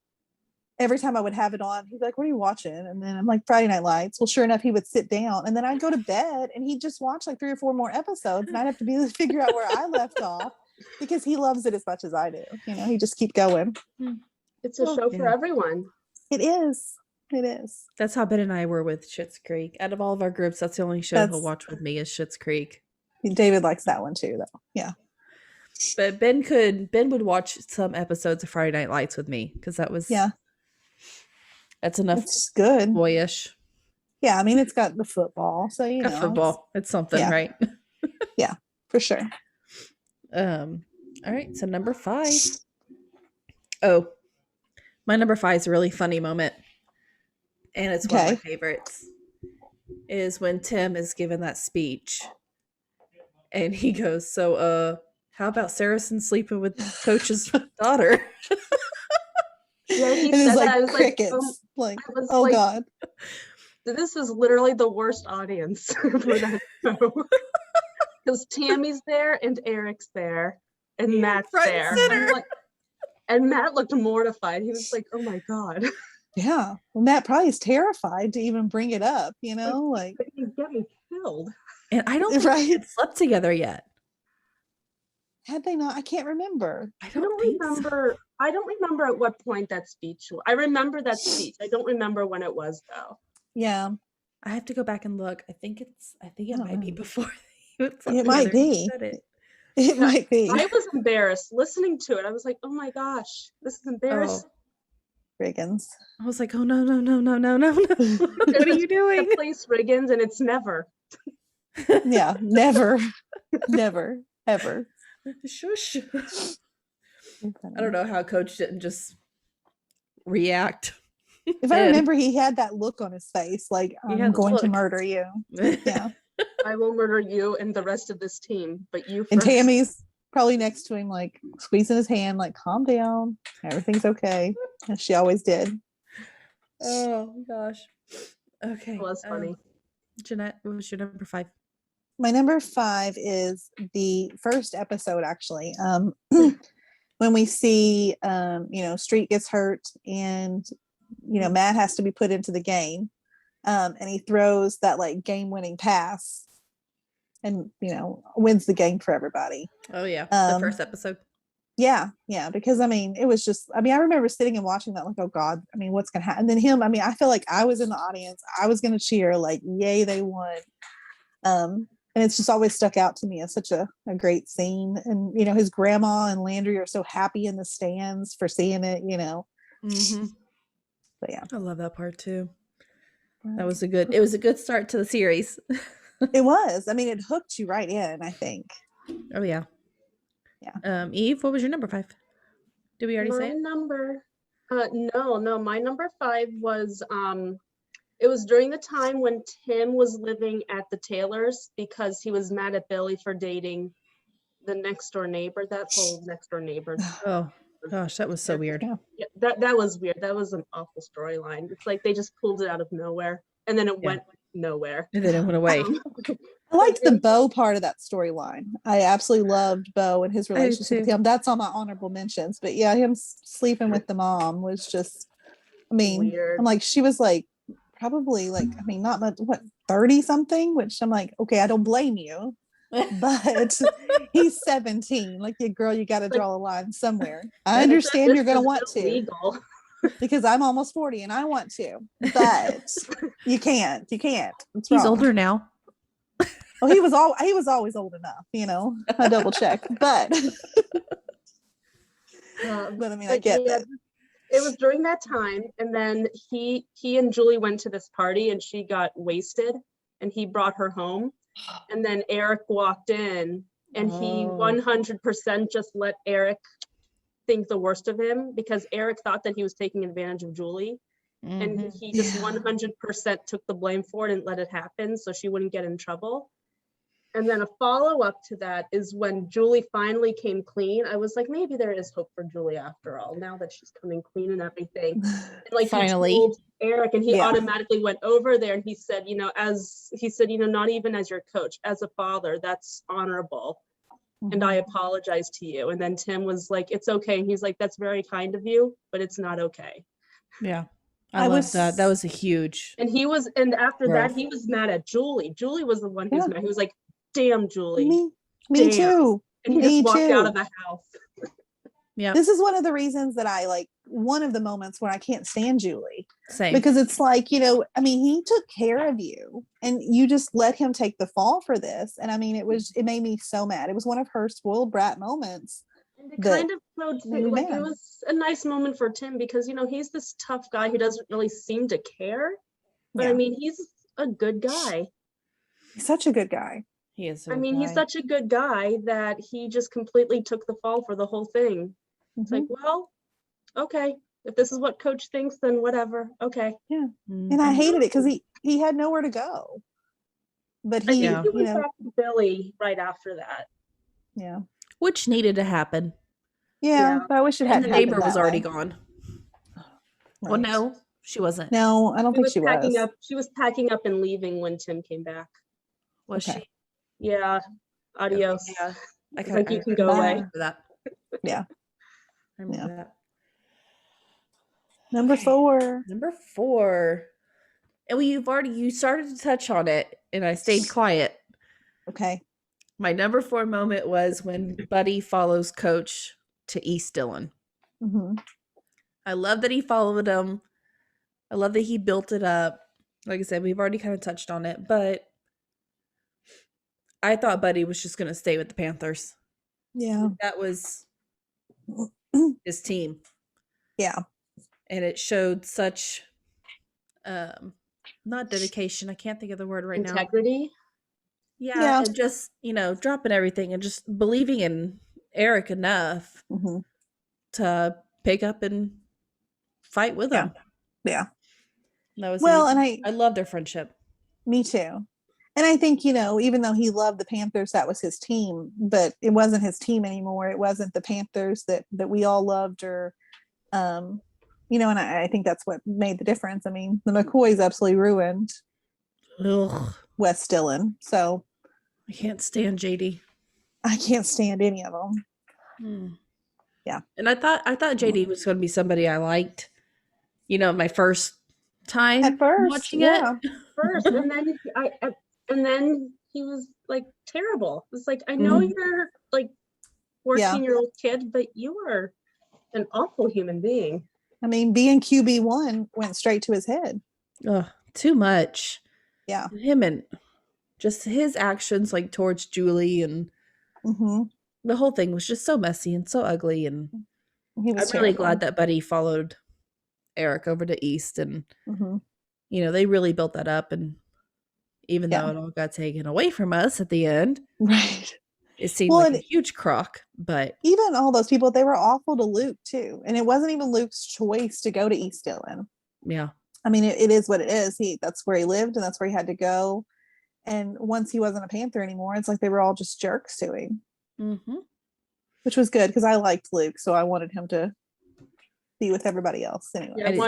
every time I would have it on, he'd be like, "What are you watching?" And then I'm like, "Friday Night Lights." Well, sure enough, he would sit down, and then I'd go to bed, and he'd just watch like 3 or 4 more episodes, and I'd have to be figure out where I left off because he loves it as much as I do. You know, he just keep going. It's a show for Yeah. everyone. It is. It is. That's how Ben and I were with Schitt's Creek. Out of all of our groups, that's the only show he'll watch with me is Schitt's Creek. David likes that one too, though. Yeah. But Ben would watch some episodes of Friday Night Lights with me because that's enough. It's good. Boyish. Yeah, I mean, it's got the football, so you know, football. It's something, yeah. right? Yeah, for sure. All right, so number 5. Oh, my number 5 is a really funny moment, and it's one of my favorites. Is when Tim is given that speech, and he goes, "So, how about Saracen sleeping with Coach's daughter?" Yeah, he And it's said like that. I was crickets. like, Oh God. This is literally the worst audience for that show. Because Tammy's there and Eric's there and Matt's front there. center. And Matt looked mortified. He was like, "Oh my God." Yeah. Well, Matt probably is terrified to even bring it up, you know, like He get me killed. And I don't think they had slept together yet. Had they not? I can't remember. I don't remember. I don't remember at what point that speech was. I remember that speech. I don't remember when it was though. Yeah. I have to go back and look. I think it might be before it might be. It might be. I was embarrassed listening to it. I was like, "Oh my gosh, this is embarrassing." Riggins. I was like, "Oh no. What are you doing?" Place Riggins, and it's never. Yeah, never, never, ever. Shush. I don't know how Coach didn't just react. If I remember, he had that look on his face, like, "I'm going to murder you." Yeah. I will murder you and the rest of this team, but you first. And Tammy's probably next to him, like squeezing his hand, like, "Calm down, everything's okay," as she always did. Oh gosh. Okay. It was funny. Jeanette, what was your number 5? My number 5 is the first episode, actually. When we see, Street gets hurt, and Matt has to be put into the game, and he throws that like game-winning pass, and wins the game for everybody. Oh yeah, the first episode. Yeah, because it was just, I remember sitting and watching that like, oh God, what's gonna happen? And then him, I feel like I was in the audience, I was gonna cheer like, yay, they won. And it's just always stuck out to me as such a great scene. And his grandma and Landry are so happy in the stands for seeing it, Mm-hmm. But yeah, I love that part too. It was a good start to the series. It was. it hooked you right in, I think. Oh yeah. Eve, what was your number 5? Did we already say it? No, my number 5 was it was during the time when Tim was living at the Taylors because he was mad at Billy for dating the next door neighbor, that whole next door neighbor. Oh gosh, that was so weird. Yeah, that was weird. That was an awful storyline. It's like they just pulled it out of nowhere and then it went nowhere. And then it went away. I liked the Bo part of that storyline. I absolutely loved Bo and his relationship with him. That's on my honorable mentions. But yeah, him sleeping with the mom was just, weird. I'm like, she was like, probably like, not much, 30 something, which I'm like, okay, I don't blame you. But he's 17. Like, yeah, girl, you got to draw a line somewhere. I understand you're going to want to. Legal. Because I'm almost 40 and I want to, but you can't. He's older now. Well, he was always old enough, I double check, but I get that. it was during that time, and then he and Julie went to this party, and she got wasted, and he brought her home, and then Eric walked in, and he 100% just let Eric think the worst of him, because Eric thought that he was taking advantage of Julie, and he just 100% took the blame for it and let it happen so she wouldn't get in trouble. And then a follow-up to that is when Julie finally came clean. I was like, maybe there is hope for Julie after all, now that she's coming clean and everything. And like Finally. he told Eric, and he Yeah. automatically went over there, and he said, not even as your coach, as a father, that's honorable. And I apologize to you. And then Tim was like, it's okay. And he's like, that's very kind of you, but it's not okay. Yeah. I I love was- that. That was a huge. And after Growth. that, he was mad at Julie. Julie was the one who was Yeah. mad. He was like, damn, Julie. Me Damn. too. And he Me just walked out too. of the house. Yeah. This is one of the reasons that I like, one of the moments where I can't stand Julie, Same. because it's like, I mean, he took care of you and you just let him take the fall for this. And I mean, it made me so mad. It was one of her spoiled brat moments. And it that kind of showed, made me like, mad. it was a nice moment for Tim, because, he's this tough guy who doesn't really seem to care. But I Yeah. mean, he's a good guy. He's such a good guy. He is. I mean, he's such a good guy that he just completely took the fall for the whole thing. It's like, well, okay, if this is what coach thinks, then whatever. Okay. And I hated it because he had nowhere to go. But I he, think he went back to Billy right after that. yeah. Which needed to happen. Yeah, Yeah. but I wish it And hadn't the happened neighbor was that already way. gone. Well, Right. no, she wasn't. No, I don't think she packing was. up. She was packing up and leaving when Tim came back. Was Okay. she? Yeah. Adios. Yeah. I Like, you can go Bye. away. remember that. Yeah. I remember Yeah. that. Number Okay. 4. Number 4. And you started to touch on it, and I stayed quiet. Okay. My number 4 moment was when Buddy follows Coach to East Dillon. hmm I love that he followed him. I love that he built it up. Like I said, we've already kind of touched on it, but I thought Buddy was just going to stay with the Panthers. Yeah. That was his team. Yeah. And it showed such not dedication. I can't think of the word right now. Integrity. Yeah, and just, dropping everything and just believing in Eric enough hmm to pick up and fight with Yeah. him. Yeah. That was Well, and I love their friendship. me too. And I think, even though he loved the Panthers, that was his team, but it wasn't his team anymore. It wasn't the Panthers that we all loved, or, and I think that's what made the difference. I mean, the McCoys absolutely ruined Ugh, West Dillon. So I can't stand JD. I can't stand any of them. Mm. Yeah. And I thought JD was going to be somebody I liked, my first time At first, watching yeah. it. First, and then he was like terrible. It's like, I know you're like 14-year-old kid, but you are an awful human being. I mean, being QB1 went straight to his head. Ugh, too much. Yeah. Him and just his actions like towards Julie, and hmm the whole thing was just so messy and so ugly. And He I'm was really terrible. glad that Buddy followed Eric over to East, and hmm they really built that up. And even Yeah. though it all got taken away from us at the end, Right. it seemed Well, like a and huge crock. But even all those people, they were awful to Luke too. And it wasn't even Luke's choice to go to East Dillon. yeah, I mean, it is what it is. That's where he lived and that's where he had to go. And once he wasn't a Panther anymore, it's like they were all just jerks to him, mm-hmm. which was good because I liked Luke. So I wanted him to be with everybody else anyway. Yeah, I did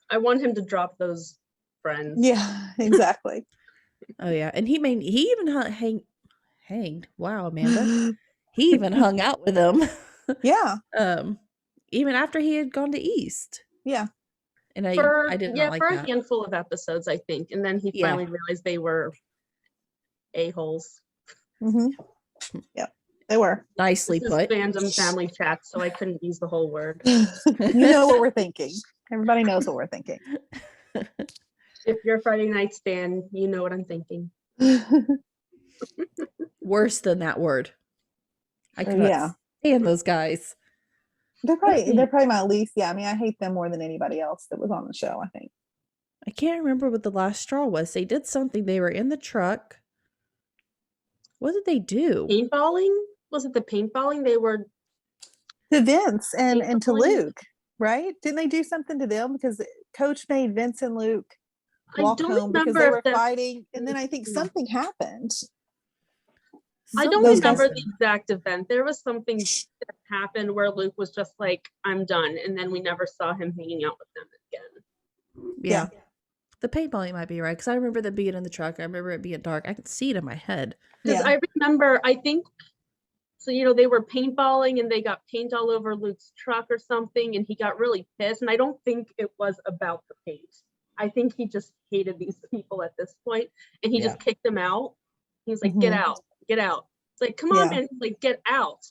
I want him to drop those friends. Yeah, exactly. Oh yeah, and he even hanged. Wow, Amanda, he even hung out with him. Yeah. Even after he had gone to East. Yeah. And I did not like for that. a handful of episodes, I think, and then he Yeah. finally realized they were a-holes. hmm Yep. They were. Nicely This is put. fandom family chat, so I couldn't use the whole word. You know what we're thinking. Everybody knows what we're thinking. If you're a Friday night stan, you know what I'm thinking. Worse than that word. I cannot Yeah. stand those guys. they're probably my least. Yeah, I mean, I hate them more than anybody else that was on the show, I think. I can't remember what the last straw was. They did something. They were in the truck. What did they do? Paintballing? Was it the paintballing? They were To Vince and to Paintballing? Luke, right? Didn't they do something to them? Because Coach made Vince and Luke I walk don't home because remember they if were that- fighting, and then I think something happened. I don't Those remember guys- the exact event. There was something that happened where Luke was just like, I'm done. And then we never saw him hanging out with them again. Yeah. The paintballing might be right because I remember them being in the truck. I remember it being dark. I could see it in my head. Because Yeah. I remember, I think, so, they were paintballing and they got paint all over Luke's truck or something. And he got really pissed. And I don't think it was about the paint. I think he just hated these people at this point, and he just kicked them out. He's like, get out, get out. It's like, come on, man, like, get out.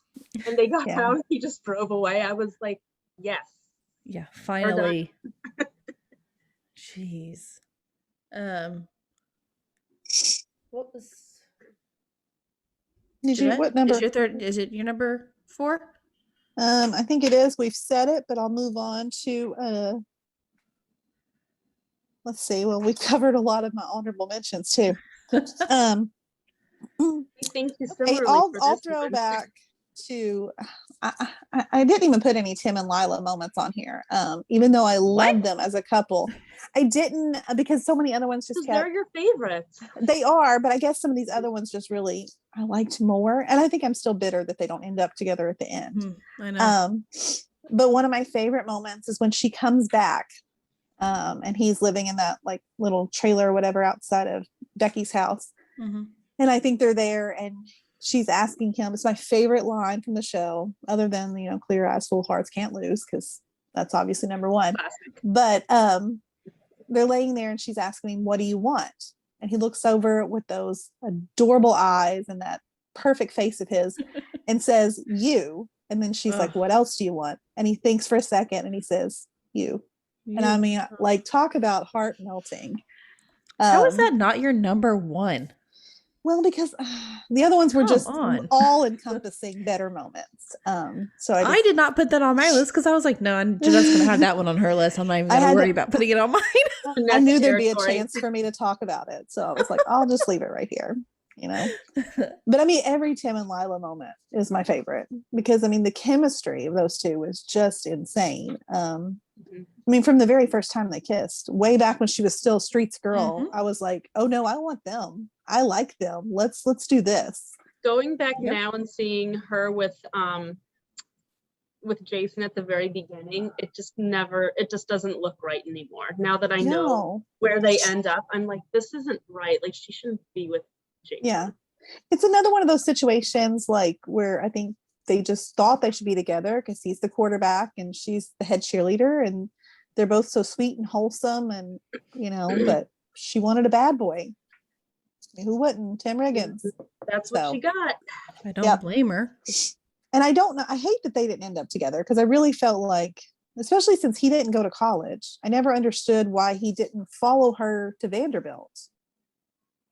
And they got out, and he just drove away. I was like, yes. Yeah, finally. Jeez. What was What number? Is your third? Is it your number 4? I think it is. We've said it, but I'll move on to let's see. Well, we covered a lot of my honorable mentions too. Thank you so Hey, I'll throw back to I didn't even put any Tim and Lila moments on here, even though I love them as a couple. I didn't because so many other ones just kept. They're your favorites. They are, but I guess some of these other ones just really I liked more, and I think I'm still bitter that they don't end up together at the end. I know. But one of my favorite moments is when she comes back, and he's living in that like little trailer or whatever outside of Becky's house. And I think they're there and she's asking him, it's my favorite line from the show, other than, clear eyes, full hearts can't lose, because that's obviously number one. Classic. But they're laying there and she's asking him, what do you want? And he looks over with those adorable eyes and that perfect face of his and says, you. And then she's like, what else do you want? And he thinks for a second and he says, you. And I mean, like, talk about heart melting. How is that not your number 1? Well, because the other ones were just on. all encompassing better moments. So I did not put that on my list because I was like, no, Jeanette's going to have that one on her list. I'm not even going to worry about putting it on mine. I knew there'd be a chance for me to talk about it. So I was like, I'll just leave it right here, But I mean, every Tim and Lila moment is my favorite because, I mean, the chemistry of those two was just insane. I mean, from the very first time they kissed, way back when she was still Streets girl, I was like, oh no, I want them. I like them. Let's do this. Going back now and seeing her with Jason at the very beginning, it just doesn't look right anymore. Now that I know where they end up, I'm like, this isn't right. Like, she shouldn't be with Jason. Yeah. It's another one of those situations like where I think they just thought they should be together because he's the quarterback and she's the head cheerleader and they're both so sweet and wholesome and, but she wanted a bad boy. Who wouldn't? Tim Riggins. That's what she got. I don't blame her. And I don't know. I hate that they didn't end up together because I really felt like, especially since he didn't go to college, I never understood why he didn't follow her to Vanderbilt.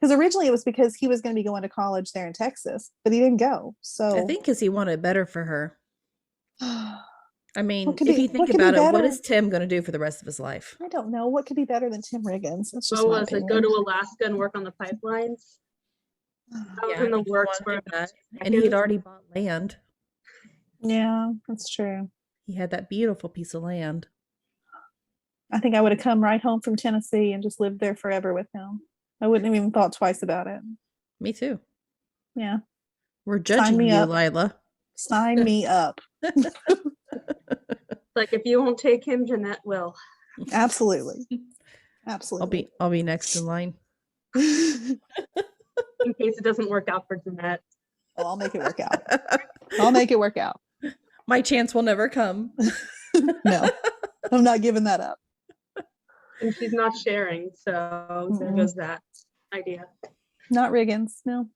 Because originally it was because he was going to be going to college there in Texas, but he didn't go. So I think because he wanted better for her. I mean, if you think what about it, what is Tim going to do for the rest of his life? I don't know. What could be better than Tim Riggins? That's just What my was it? Go to Alaska and work on the pipelines? That was in the works for that. And he'd already bought land. Yeah, that's true. He had that beautiful piece of land. I think I would have come right home from Tennessee and just lived there forever with him. I wouldn't have even thought twice about it. Me too. Yeah. We're judging you, Lila. Sign me up. Like, if you won't take him, Jeanette will. Absolutely. Absolutely. I'll be next in line. In case it doesn't work out for Jeanette. Oh, I'll make it work out. I'll make it work out. My chance will never come. No, I'm not giving that up. And she's not sharing, so there goes that idea. Not Riggins, no.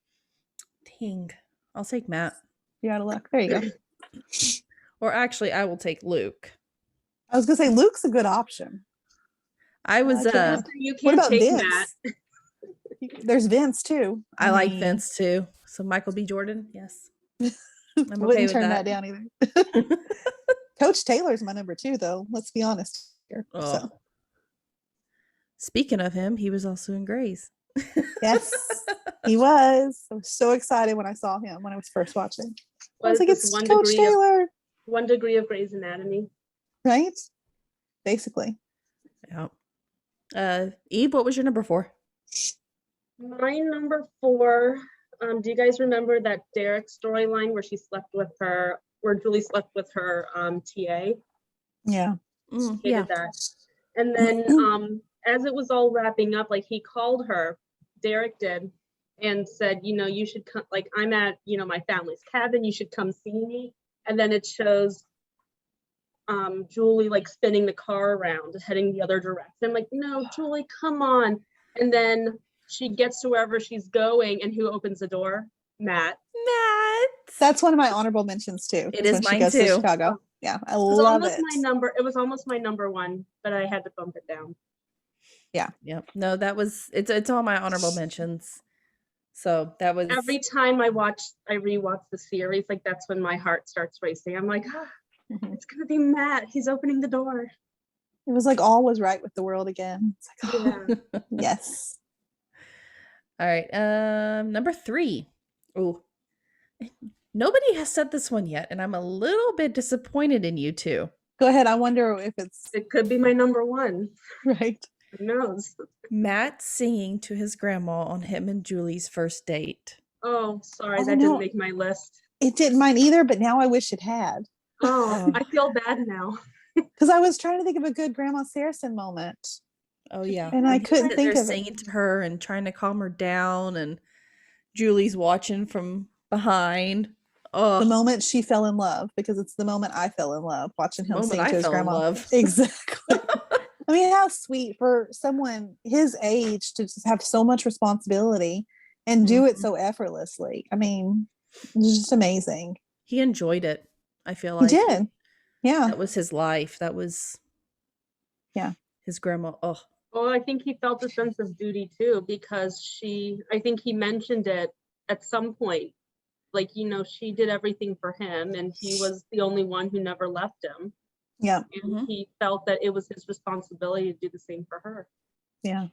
Dang. I'll take Matt. You're out of luck. There you go. Or actually, I will take Luke. I was gonna say Luke's a good option. I was you what can't about take Vince? Matt. There's Vince too. I like Vince too. So Michael B. Jordan, yes. I'm I wouldn't turn that down either. Coach Taylor's my number 2, though. Let's be honest here. Oh. So Speaking of him, he was also in Grey's. yes, he was. I was so excited when I saw him when I was first watching. I was like, it's Coach Taylor. 1 degree of Grey's Anatomy. Right? Basically. Yeah. Eve, what was your number 4? My number 4, do you guys remember that Derek storyline where Julie slept with her TA? Yeah. Yeah. That. And then as it was all wrapping up, like he called her, Derek did, and said, you should come, like I'm at, my family's cabin, you should come see me. And then it shows Julie like spinning the car around, heading the other direction. Like, no, Julie, come on. And then she gets to wherever she's going, and who opens the door? Matt. That's one of my honorable mentions too. It is when mine she goes too. to Chicago. Yeah, I love it. It was almost my number 1, but I had to bump it down. Yeah. Yep. No, it's all my honorable mentions. So that was every time I rewatch the series, like that's when my heart starts racing. I'm like, it's gonna be Matt. He's opening the door. It was like all was right with the world again. It's like, yes. All right. Number 3. Oh, nobody has said this one yet, and I'm a little bit disappointed in you two. Go ahead. I wonder if it could be my number 1. Right. Who knows? Matt singing to his grandma on him and Julie's first date. Oh, sorry. That didn't make my list. It didn't mine either, but now I wish it had. Oh, I feel bad now. Because I was trying to think of a good Grandma Saracen moment. Oh, yeah. And I couldn't think of it. Singing to her and trying to calm her down, and Julie's watching from behind. Oh, the moment she fell in love, because it's the moment I fell in love, watching him sing to his grandma. Exactly. I mean, how sweet for someone his age to just have so much responsibility and do it so effortlessly. I mean, it's just amazing. He enjoyed it. I feel like he did. Yeah. That was his life. That was his grandma. Oh. Well, I think he felt a sense of duty too, because I think he mentioned it at some point. Like, she did everything for him, and he was the only one who never left him. Yeah. And he felt that it was his responsibility to do the same for her. Yeah.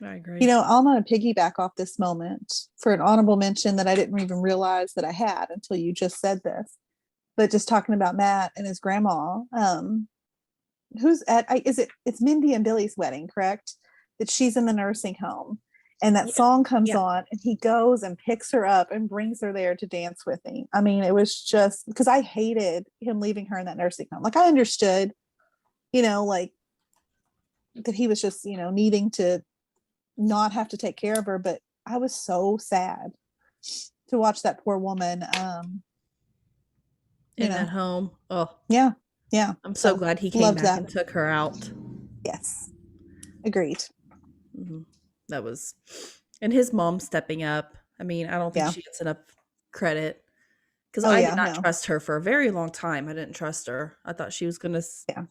I agree. I'm going to piggyback off this moment for an honorable mention that I didn't even realize that I had until you just said this. But just talking about Matt and his grandma, it's Mindy and Billy's wedding, correct? That she's in the nursing home. And that song comes on, and he goes and picks her up and brings her there to dance with him. I mean, it was just because I hated him leaving her in that nursing home. Like, I understood, like that he was just, needing to not have to take care of her. But I was so sad to watch that poor woman in that home. Oh, yeah. Yeah. I'm so glad he came back and took her out. Yes. Agreed. Mm-hmm. That was, and his mom stepping up. I mean, I don't think she gets enough credit, because I did not trust her for a very long time. I didn't trust her. I thought she was going to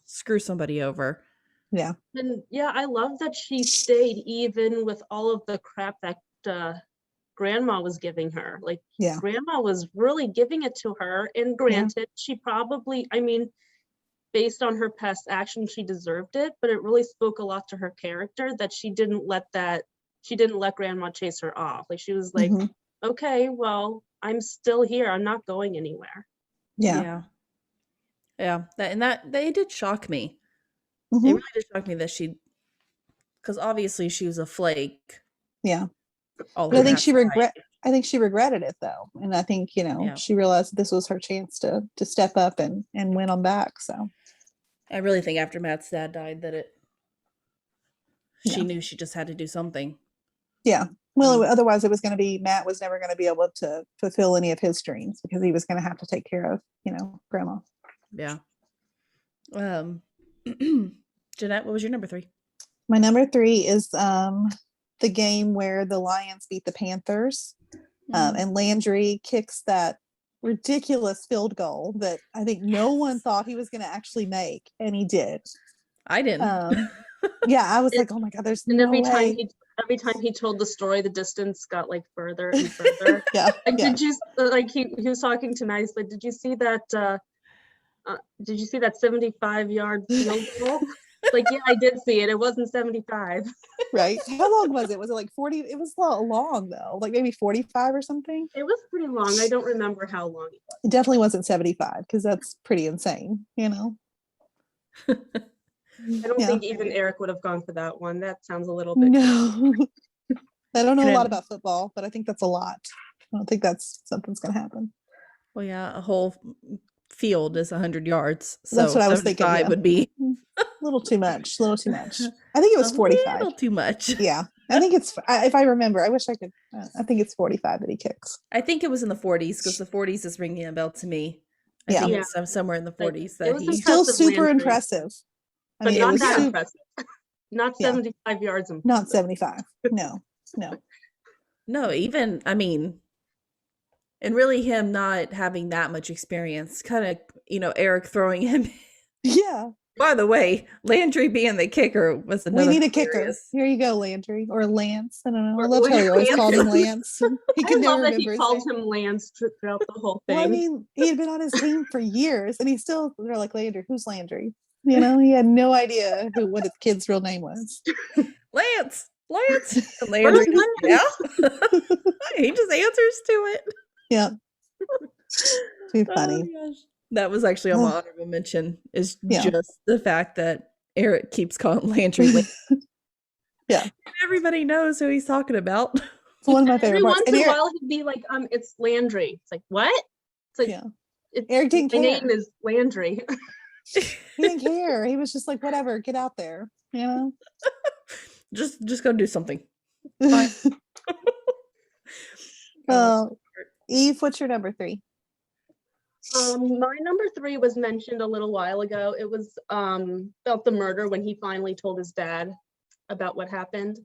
screw somebody over. Yeah. And I love that she stayed even with all of the crap that grandma was giving her. Like, grandma was really giving it to her. And granted, she probably, based on her past action, she deserved it, but it really spoke a lot to her character that she didn't let grandma chase her off. Like, she was like, okay, well, I'm still here. I'm not going anywhere. Yeah. That it did shock me. It really did shock me that because obviously she was a flake. Yeah. But I think she regretted it though. And I think, she realized this was her chance to step up and win on back. So I really think after Matt's dad died that she knew she just had to do something. Yeah. Well, otherwise it was going to be, Matt was never going to be able to fulfill any of his dreams, because he was going to have to take care of, grandma. Yeah. Jeanette, what was your number 3? My number 3 is the game where the Lions beat the Panthers, and Landry kicks that ridiculous field goal that I think no one thought he was going to actually make, and he did. I didn't. I was like, oh my god, there's no way. Every time he told the story, the distance got like further and further. Did you he was talking to Matt, he's like, did you see that Did you see that 75-yard field goal? Like, yeah, I did see it. It wasn't 75. Right. How long was it? Was it like 40? It was long though, like maybe 45 or something. It was pretty long. I don't remember how long it was. It definitely wasn't 75 because that's pretty insane, you know? I don't Yeah. think even Eric would have gone for that one. That sounds a little bit. No. I don't know a And lot then- about football, but I think that's a lot. I don't think that's something's going to happen. Well, yeah, a whole field is 100 yards. So That's what I was thinking, 75 yeah. would be A little too much. I think it was a 45. little too much. Yeah. I think it's, if I remember, I wish I could, I think it's 45 that he kicks. I think it was in the 40s because the 40s is ringing a bell to me. I Yeah. think Yeah. it's somewhere in the Like, 40s it that was he. Still Impressive super Landry. impressive. I But mean, it not was that super, impressive. Not Yeah. 75 yards. not 75. No. No, even, I mean, and really him not having that much experience, kind of, Eric throwing him. Yeah. By the way, Landry being the kicker was We another need a kicker. hilarious- Here you go, Landry. Or Lance. I don't know. I Or love how he always Lance. called him Lance. He I could never love that he remember his calls name. him Lance throughout the whole thing. Well, I mean, he had been on his team for years and they're like, Landry, who's Landry? You know, he had no idea what his kid's real name was. Lance. And Landry, Where's yeah. Lance? He just answers to it. Yeah. Too Oh funny. my gosh. That was actually on my Oh. honorable mention, is Yeah. just the fact that Eric keeps calling Landry Lance. Yeah. And everybody knows who he's talking about. It's one of my favorite Every parts. once And in a Eric, while, he'd be like, "It's Landry." It's like, what? It's like, Yeah. Eric didn't my care. name is Landry. He didn't care. He was just like, whatever, get out there. You know? Just go do something. Fine. Eve, what's your number 3? My number 3 was mentioned a little while ago. It was about the murder when he finally told his dad about what happened.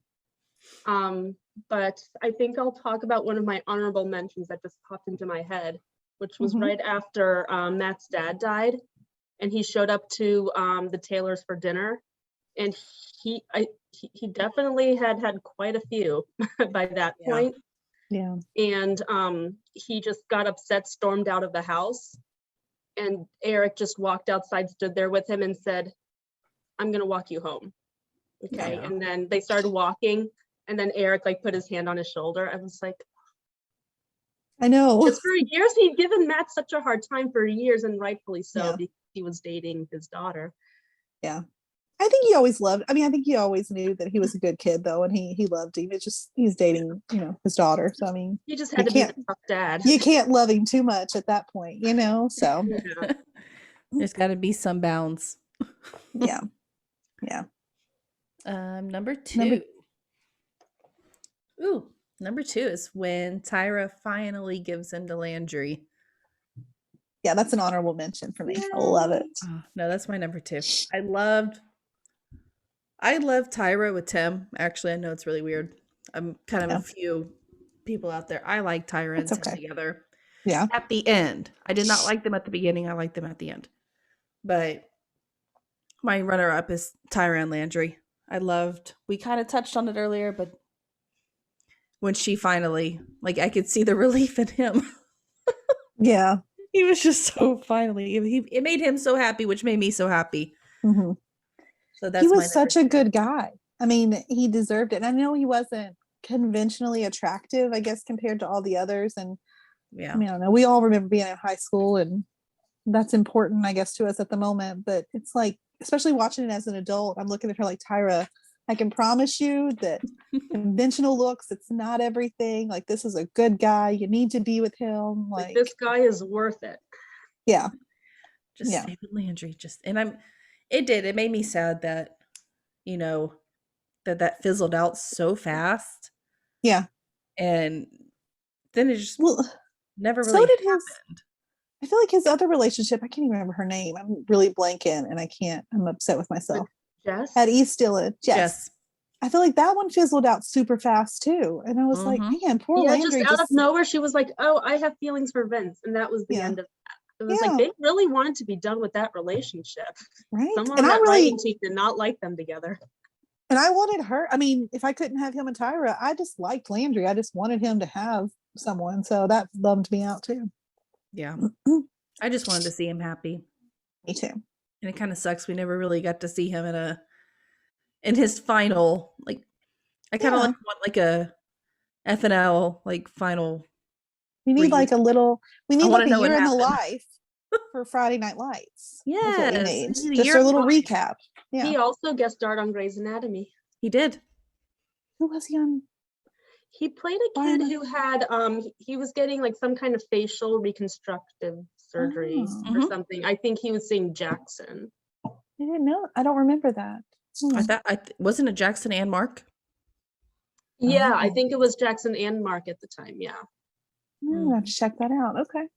But I think I'll talk about one of my honorable mentions that just popped into my head, which was Mhm. right after Matt's dad died, and he showed up to the Taylors for dinner, and he definitely had quite a few by that Yeah. point. Yeah. And he just got upset, stormed out of the house, and Eric just walked outside, stood there with him and said, "I'm gonna walk you home." Okay. Yeah. And then they started walking, and then Eric like put his hand on his shoulder. I was like, I know. because for years he'd given Matt such a hard time for years, and rightfully so, Yeah. because he was dating his daughter. I think he always loved, I mean, I think he always knew that he was a good kid though, and he loved him. It's just he's dating, his daughter. So I mean, He just You had to be the can't- tough dad. you can't love him too much at that point, So Yeah. There's got to be some bounds. yeah. Number 2. Number- Ooh, number 2 is when Tyra finally gives in to Landry. Yeah, that's an honorable mention for me. I love it. Oh, no, that's my number 2. I loved Tyra with Tim. Actually, I know it's really weird. I'm kind of Yeah. a few people out there. I like Tyra and It's Tim okay. together. Yeah. At the end. I did not like them at the beginning. I liked them at the end. But my runner-up is Tyra and Landry. We kind of touched on it earlier, but when she finally, I could see the relief in him. Yeah. He was just so finally, it made him so happy, which made me so happy. hmm So that's He my was such a number 2. good guy. I mean, he deserved it. And I know he wasn't conventionally attractive, I guess, compared to all the others. And Yeah. I mean, I don't know. We all remember being in high school, and that's important, I guess, to us at the moment. But it's like, especially watching it as an adult, I'm looking at her like, Tyra, I can promise you that conventional looks, it's not everything. Like, this is a good guy. You need to be with him. Like, Like, this guy is worth it. yeah. Just Yeah. David Landry. It made me sad that, that fizzled out so fast. Yeah. And then it just Well, never really so did his, happened. I feel like his other relationship, I can't even remember her name. I'm really blanking and I'm upset with myself. Jess? At East Dillon. Yes. Yes. I feel like that one fizzled out super fast too. And I was like, Mhm. man, poor Yeah, Landry. just out of nowhere, she was like, "Oh, I have feelings for Vince," and that was the Yeah. end of that. It was Yeah. like they really wanted to be done with that relationship. Right. Someone And on I that really, writing team did not like them together. and I wanted her. I mean, if I couldn't have him and Tyra, I just liked Landry. I just wanted him to have someone. So that bummed me out too. Yeah. I just wanted to see him happy. Me too. And it kind of sucks we never really got to see him in his final, like, I kind of Yeah. want like a FNL like final. We need like a little. We need wanna like a know what year in the happened. life for Friday Night Lights. That's what we Yes, need. we need a Just year a in little life. recap. Yeah. He also guest starred on Grey's Anatomy. He did. Who was he on? He played a kid who had he was getting like some kind of facial reconstructive surgery Oh. or Mhm. something. I think he was saying Jackson. I didn't know. I don't remember that. I thought wasn't it Jackson and Mark? Yeah, I Oh. think it was Jackson and Mark at the time. Yeah. I'm gonna have to check that out. Okay.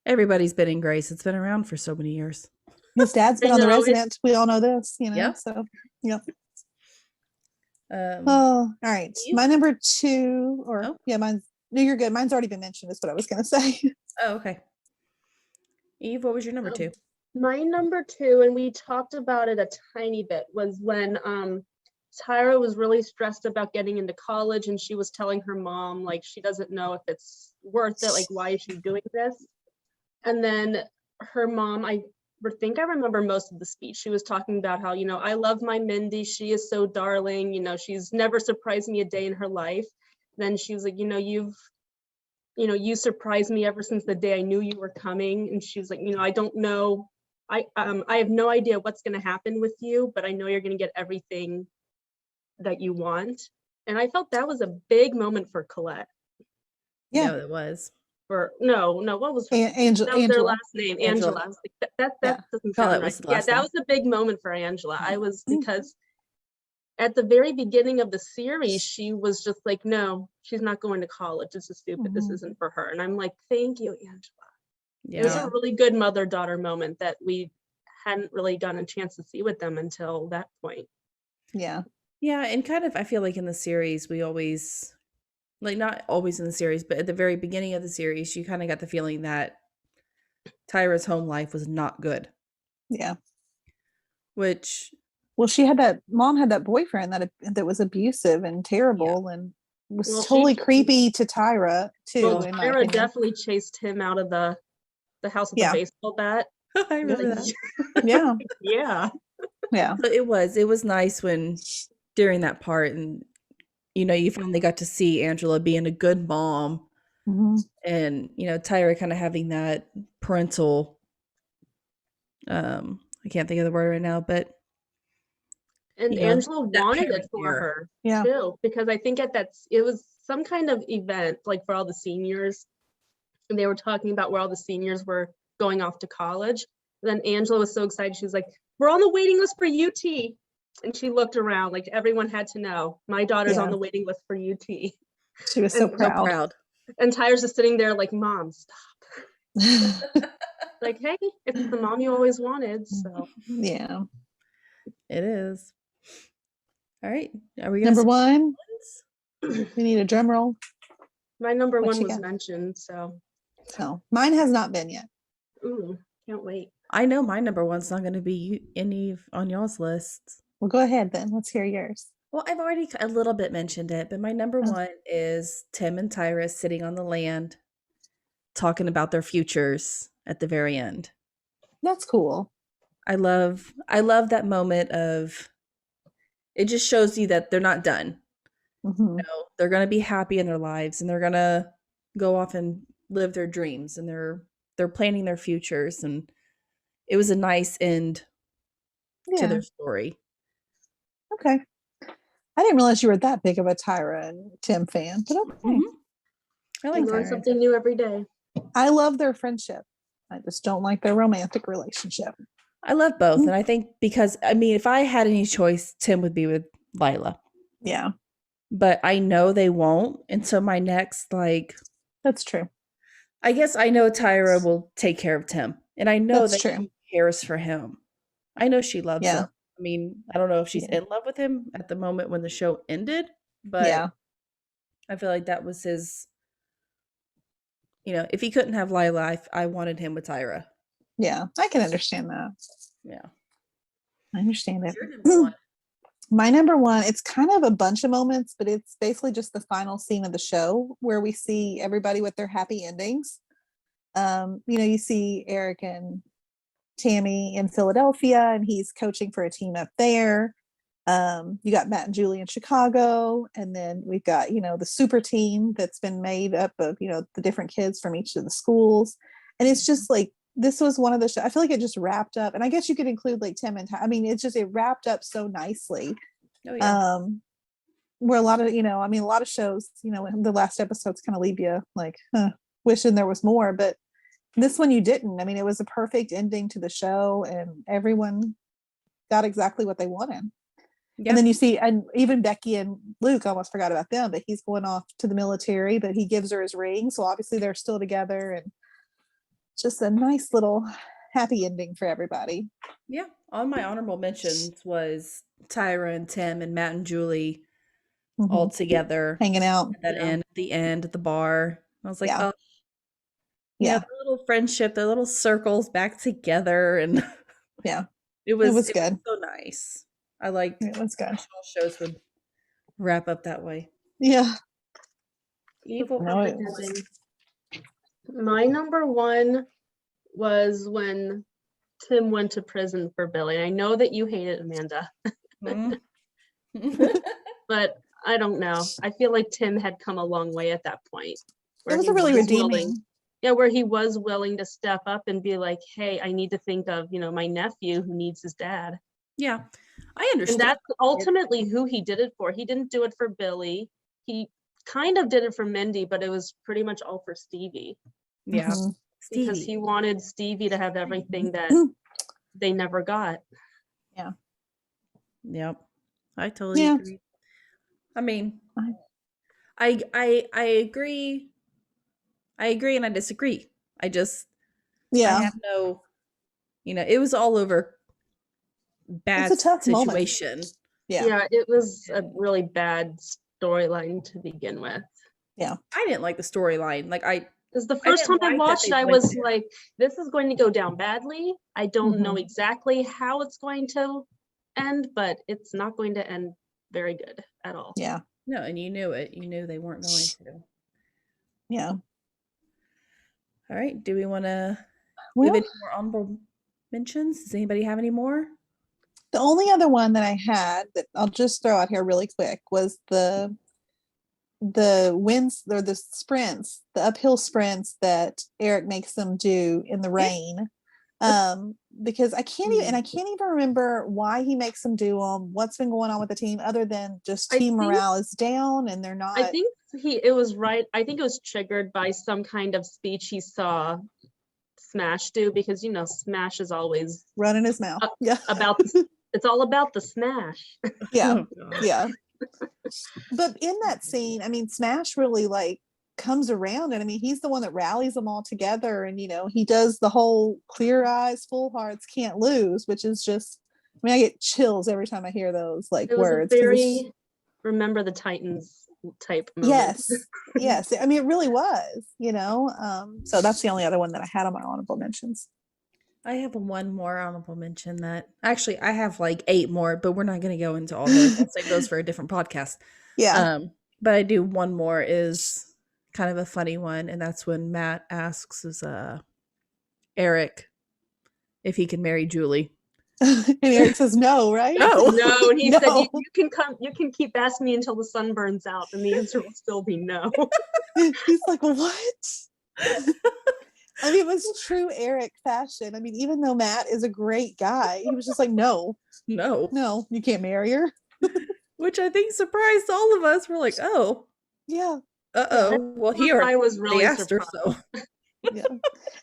Everybody's been in Grace. It's been around for so many years. His dad's been I on The know, it's- Resident. We all know this, Yeah. So, yep. Um, Oh, all right. you? My number 2, or Oh. yeah, mine's. No, you're good. Mine's already been mentioned. Is what I was gonna say. oh, okay. Eve, what was your number 2? My number 2, and we talked about it a tiny bit, was when Tyra was really stressed about getting into college, and she was telling her mom like she doesn't know if it's worth it, like why is she doing this? And then her mom, I remember most of the speech. She was talking about how, I love my Mindy, she is so darling, she's never surprised me a day in her life. Then she was like, you surprised me ever since the day I knew you were coming. And she was like, I don't know, I have no idea what's going to happen with you, but I know you're going to get everything that you want. And I felt that was a big moment for Colette. Yeah. No, it was. Or no, what was Angela? that was their Angela. last name, Angela. Angela. I was like, that Yeah. doesn't Colette sound was right. the Yeah, last that name. was a big moment for Angela. I was, because at the very beginning of the series, she was just like, no, she's not going to college. This is stupid. This isn't for her. And I'm like, thank you, Angela. It was Yeah. a really good mother-daughter moment that we hadn't really gotten a chance to see with them until that point. Yeah. Yeah, and kind of I feel like in the series we always, like, not always in the series, but at the very beginning of the series, you kind of got the feeling that Tyra's home life was not good. Yeah. Which, Well, mom had that boyfriend that was abusive and terrible and was Well, totally creepy to Tyra too. Well, in my Tyra opinion. definitely chased him out of the house with Yeah. the baseball bat. I remember that. Yeah. Yeah. Yeah. But it was nice when during that part, and you finally got to see Angela being a good mom, Mhm. and Tyra kind of having that parental, I can't think of the word right now, but And Angela that wanted it parent for care. her Yeah. too, because I think it was some kind of event like for all the seniors, and they were talking about where all the seniors were going off to college. Then Angela was so excited, she was like, we're on the waiting list for UT. And she looked around like everyone had to know, my daughter's on Yeah. the waiting list for UT. She was so And- So proud. proud. And Tyra's just sitting there like, Mom, stop. Like, hey, it's the mom you always wanted. So Yeah. It is. All right. Are we gonna Number say 1, ones? we need a drum roll. my number What 1 you was got? mentioned. So So mine has not been yet. ooh, can't wait. I know my number one's not going to be any on y'all's lists. Well, go ahead then. Let's hear yours. Well, I've already a little bit mentioned it, but my number Oh. one is Tim and Tyra sitting on the land talking about their futures at the very end. That's cool. I love that moment of, it just shows you that they're not done. Mhm. They're going to be happy in their lives, and they're going to go off and live their dreams, and they're planning their futures, and it was a nice end to Yeah. their story. Okay. I didn't realize you were that big of a Tyra and Tim fan, but okay. Mhm. I You like learn Tyra. something new every day. I love their friendship. I just don't like their romantic relationship. I love both, and I think because if I had any choice, Tim would be with Lila, Yeah, but I know they won't, and so my next, that's true. I guess I know Tyra will take care of Tim, and I know That's that true. she cares for him. I know she loves Yeah. him. I don't know if she's Yeah. in love with him at the moment when the show ended, but Yeah. I feel like that was his. If he couldn't have Lila, I wanted him with Tyra. Yeah. I can understand that. Yeah. I understand it. Your number one. My number 1, it's kind of a bunch of moments, but it's basically just the final scene of the show where we see everybody with their happy endings. You see Eric and Tammy in Philadelphia, and he's coaching for a team up there. You got Matt and Julie in Chicago, and then we've got, the super team that's been made up of, the different kids from each of the schools. And it's just like, this was one of the shows. I feel like it just wrapped up, and I guess you could include like Tim and I mean, it wrapped up so nicely. Oh, yeah. Where a lot of, a lot of shows, the last episodes kind of leave you like, wishing there was more, but this one you didn't. I mean, it was a perfect ending to the show, and everyone got exactly what they wanted. Yeah. And then you see, and even Becky and Luke, I almost forgot about them, but he's going off to the military, but he gives her his ring. So obviously they're still together, and just a nice little happy ending for everybody. Yeah. On my honorable mentions was Tyra and Tim and Matt and Julie all together hanging out at the end at the bar. I was like, Yeah. oh, yeah, the little friendship, the little circles back together, and yeah, it was good. So nice. I liked it was good. Shows would wrap up that way. Yeah. Evil. My number one was when Tim went to prison for Billy. I know that you hate it, Amanda. But I don't know. I feel like Tim had come a long way at that point. It was a really redeeming. Where he was willing to step up and be like, hey, I need to think of, my nephew who needs his dad. Yeah, I understand. And that's ultimately who he did it for. He didn't do it for Billy. He kind of did it for Mindy, but it was pretty much all for Stevie. Yeah. Because he wanted Stevie to have everything that they never got. Yeah. Yep. I totally agree. I mean, I agree. I agree and I disagree. I have no, it was all over bad it's a tough situation. Moment. Yeah, it was a really bad storyline to begin with. Yeah. I didn't like the storyline. Because the first time I watched it, I was like, this is going to go down badly. I don't know exactly how it's going to end, but it's not going to end very good at all. Yeah. No, and you knew it. You knew they weren't going to. Yeah. All right. Do we want to give any more honorable mentions? Does anybody have any more? The only other one that I had that I'll just throw out here really quick was the wins or the sprints, the uphill sprints that Eric makes them do in the rain. Because I can't even remember why he makes them do them, what's been going on with the team other than just team morale is down and they're not. I think it was triggered by some kind of speech he saw Smash do, because Smash is always running his mouth it's all about the Smash. Yeah. Yeah. But in that scene, I mean, Smash really comes around, and I mean, he's the one that rallies them all together, and he does the whole clear eyes, full hearts, can't lose, which is just, I mean, I get chills every time I hear those words. Very Remember the Titans type moment. Yes. I mean, it really was, so that's the only other one that I had on my honorable mentions. I have one more honorable mention that actually I have 8 more, but we're not going to go into all those. I'll save those for a different podcast. Yeah. But I do one more is kind of a funny one, and that's when Matt asks Eric if he can marry Julie. And Eric says no, right? No, and he said you can keep asking me until the sun burns out, and the answer will still be no. He's like, what? I mean, it was true Eric fashion. I mean, even though Matt is a great guy, he was just like, no, you can't marry her. Which I think surprised all of us. We're like, oh, yeah. Well, I was really asked surprised. her, so. Yeah.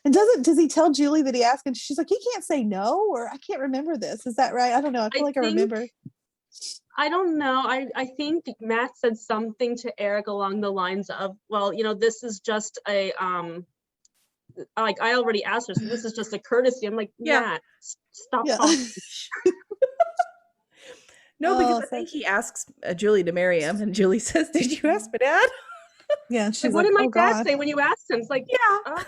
And does he tell Julie that he asked, and she's like, he can't say no, or I can't remember this. Is that right? I don't know. I feel like I remember. I don't know. I think Matt said something to Eric along the lines of, well, this is just a I already asked her, so this is just a courtesy. I'm like, Matt, stop talking. No, because I think he asks Julie to marry him, and Julie says, "Did you ask my dad?" Yeah, she's what did my dad God. say when you asked him? It's like, yeah.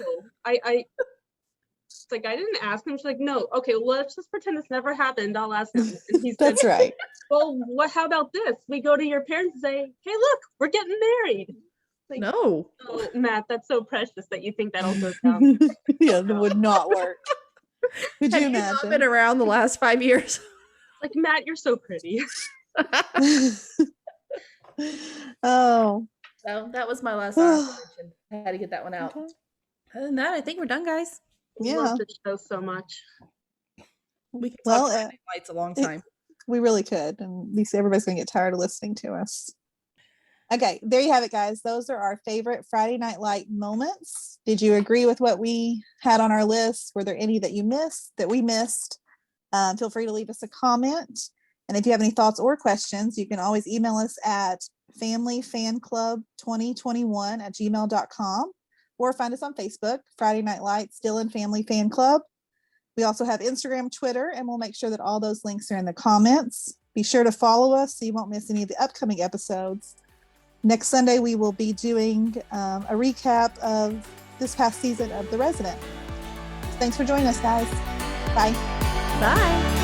It's like, I didn't ask him. She's like, no. Okay, well, let's just pretend this never happened. I'll ask him. And he said, that's right. Well, how about this? We go to your parents and say, hey, look, we're getting married. Like, no. Oh, Matt, that's so precious that you think that'll go down. Yeah, it would not work. Could you Have you not been imagine? around the last 5 years? Like, Matt, you're so pretty. Oh, So that was my last honorable mention. I had to get that one out. okay. Other than that, I think we're done, guys. Yeah. Love this show so much. We could Well, talk Friday Night Lights a long time. We really could, and at least everybody's gonna get tired of listening to us. Okay, there you have it, guys. Those are our favorite Friday Night Light moments. Did you agree with what we had on our list? Were there any that you missed, that we missed? Feel free to leave us a comment. And if you have any thoughts or questions, you can always email us at familyfanclub2021@gmail.com or find us on Facebook, Friday Night Lights, Dylan Family Fan Club. We also have Instagram, Twitter, and we'll make sure that all those links are in the comments. Be sure to follow us so you won't miss any of the upcoming episodes. Next Sunday, we will be doing a recap of this past season of The Resident. Thanks for joining us, guys. Bye. Bye.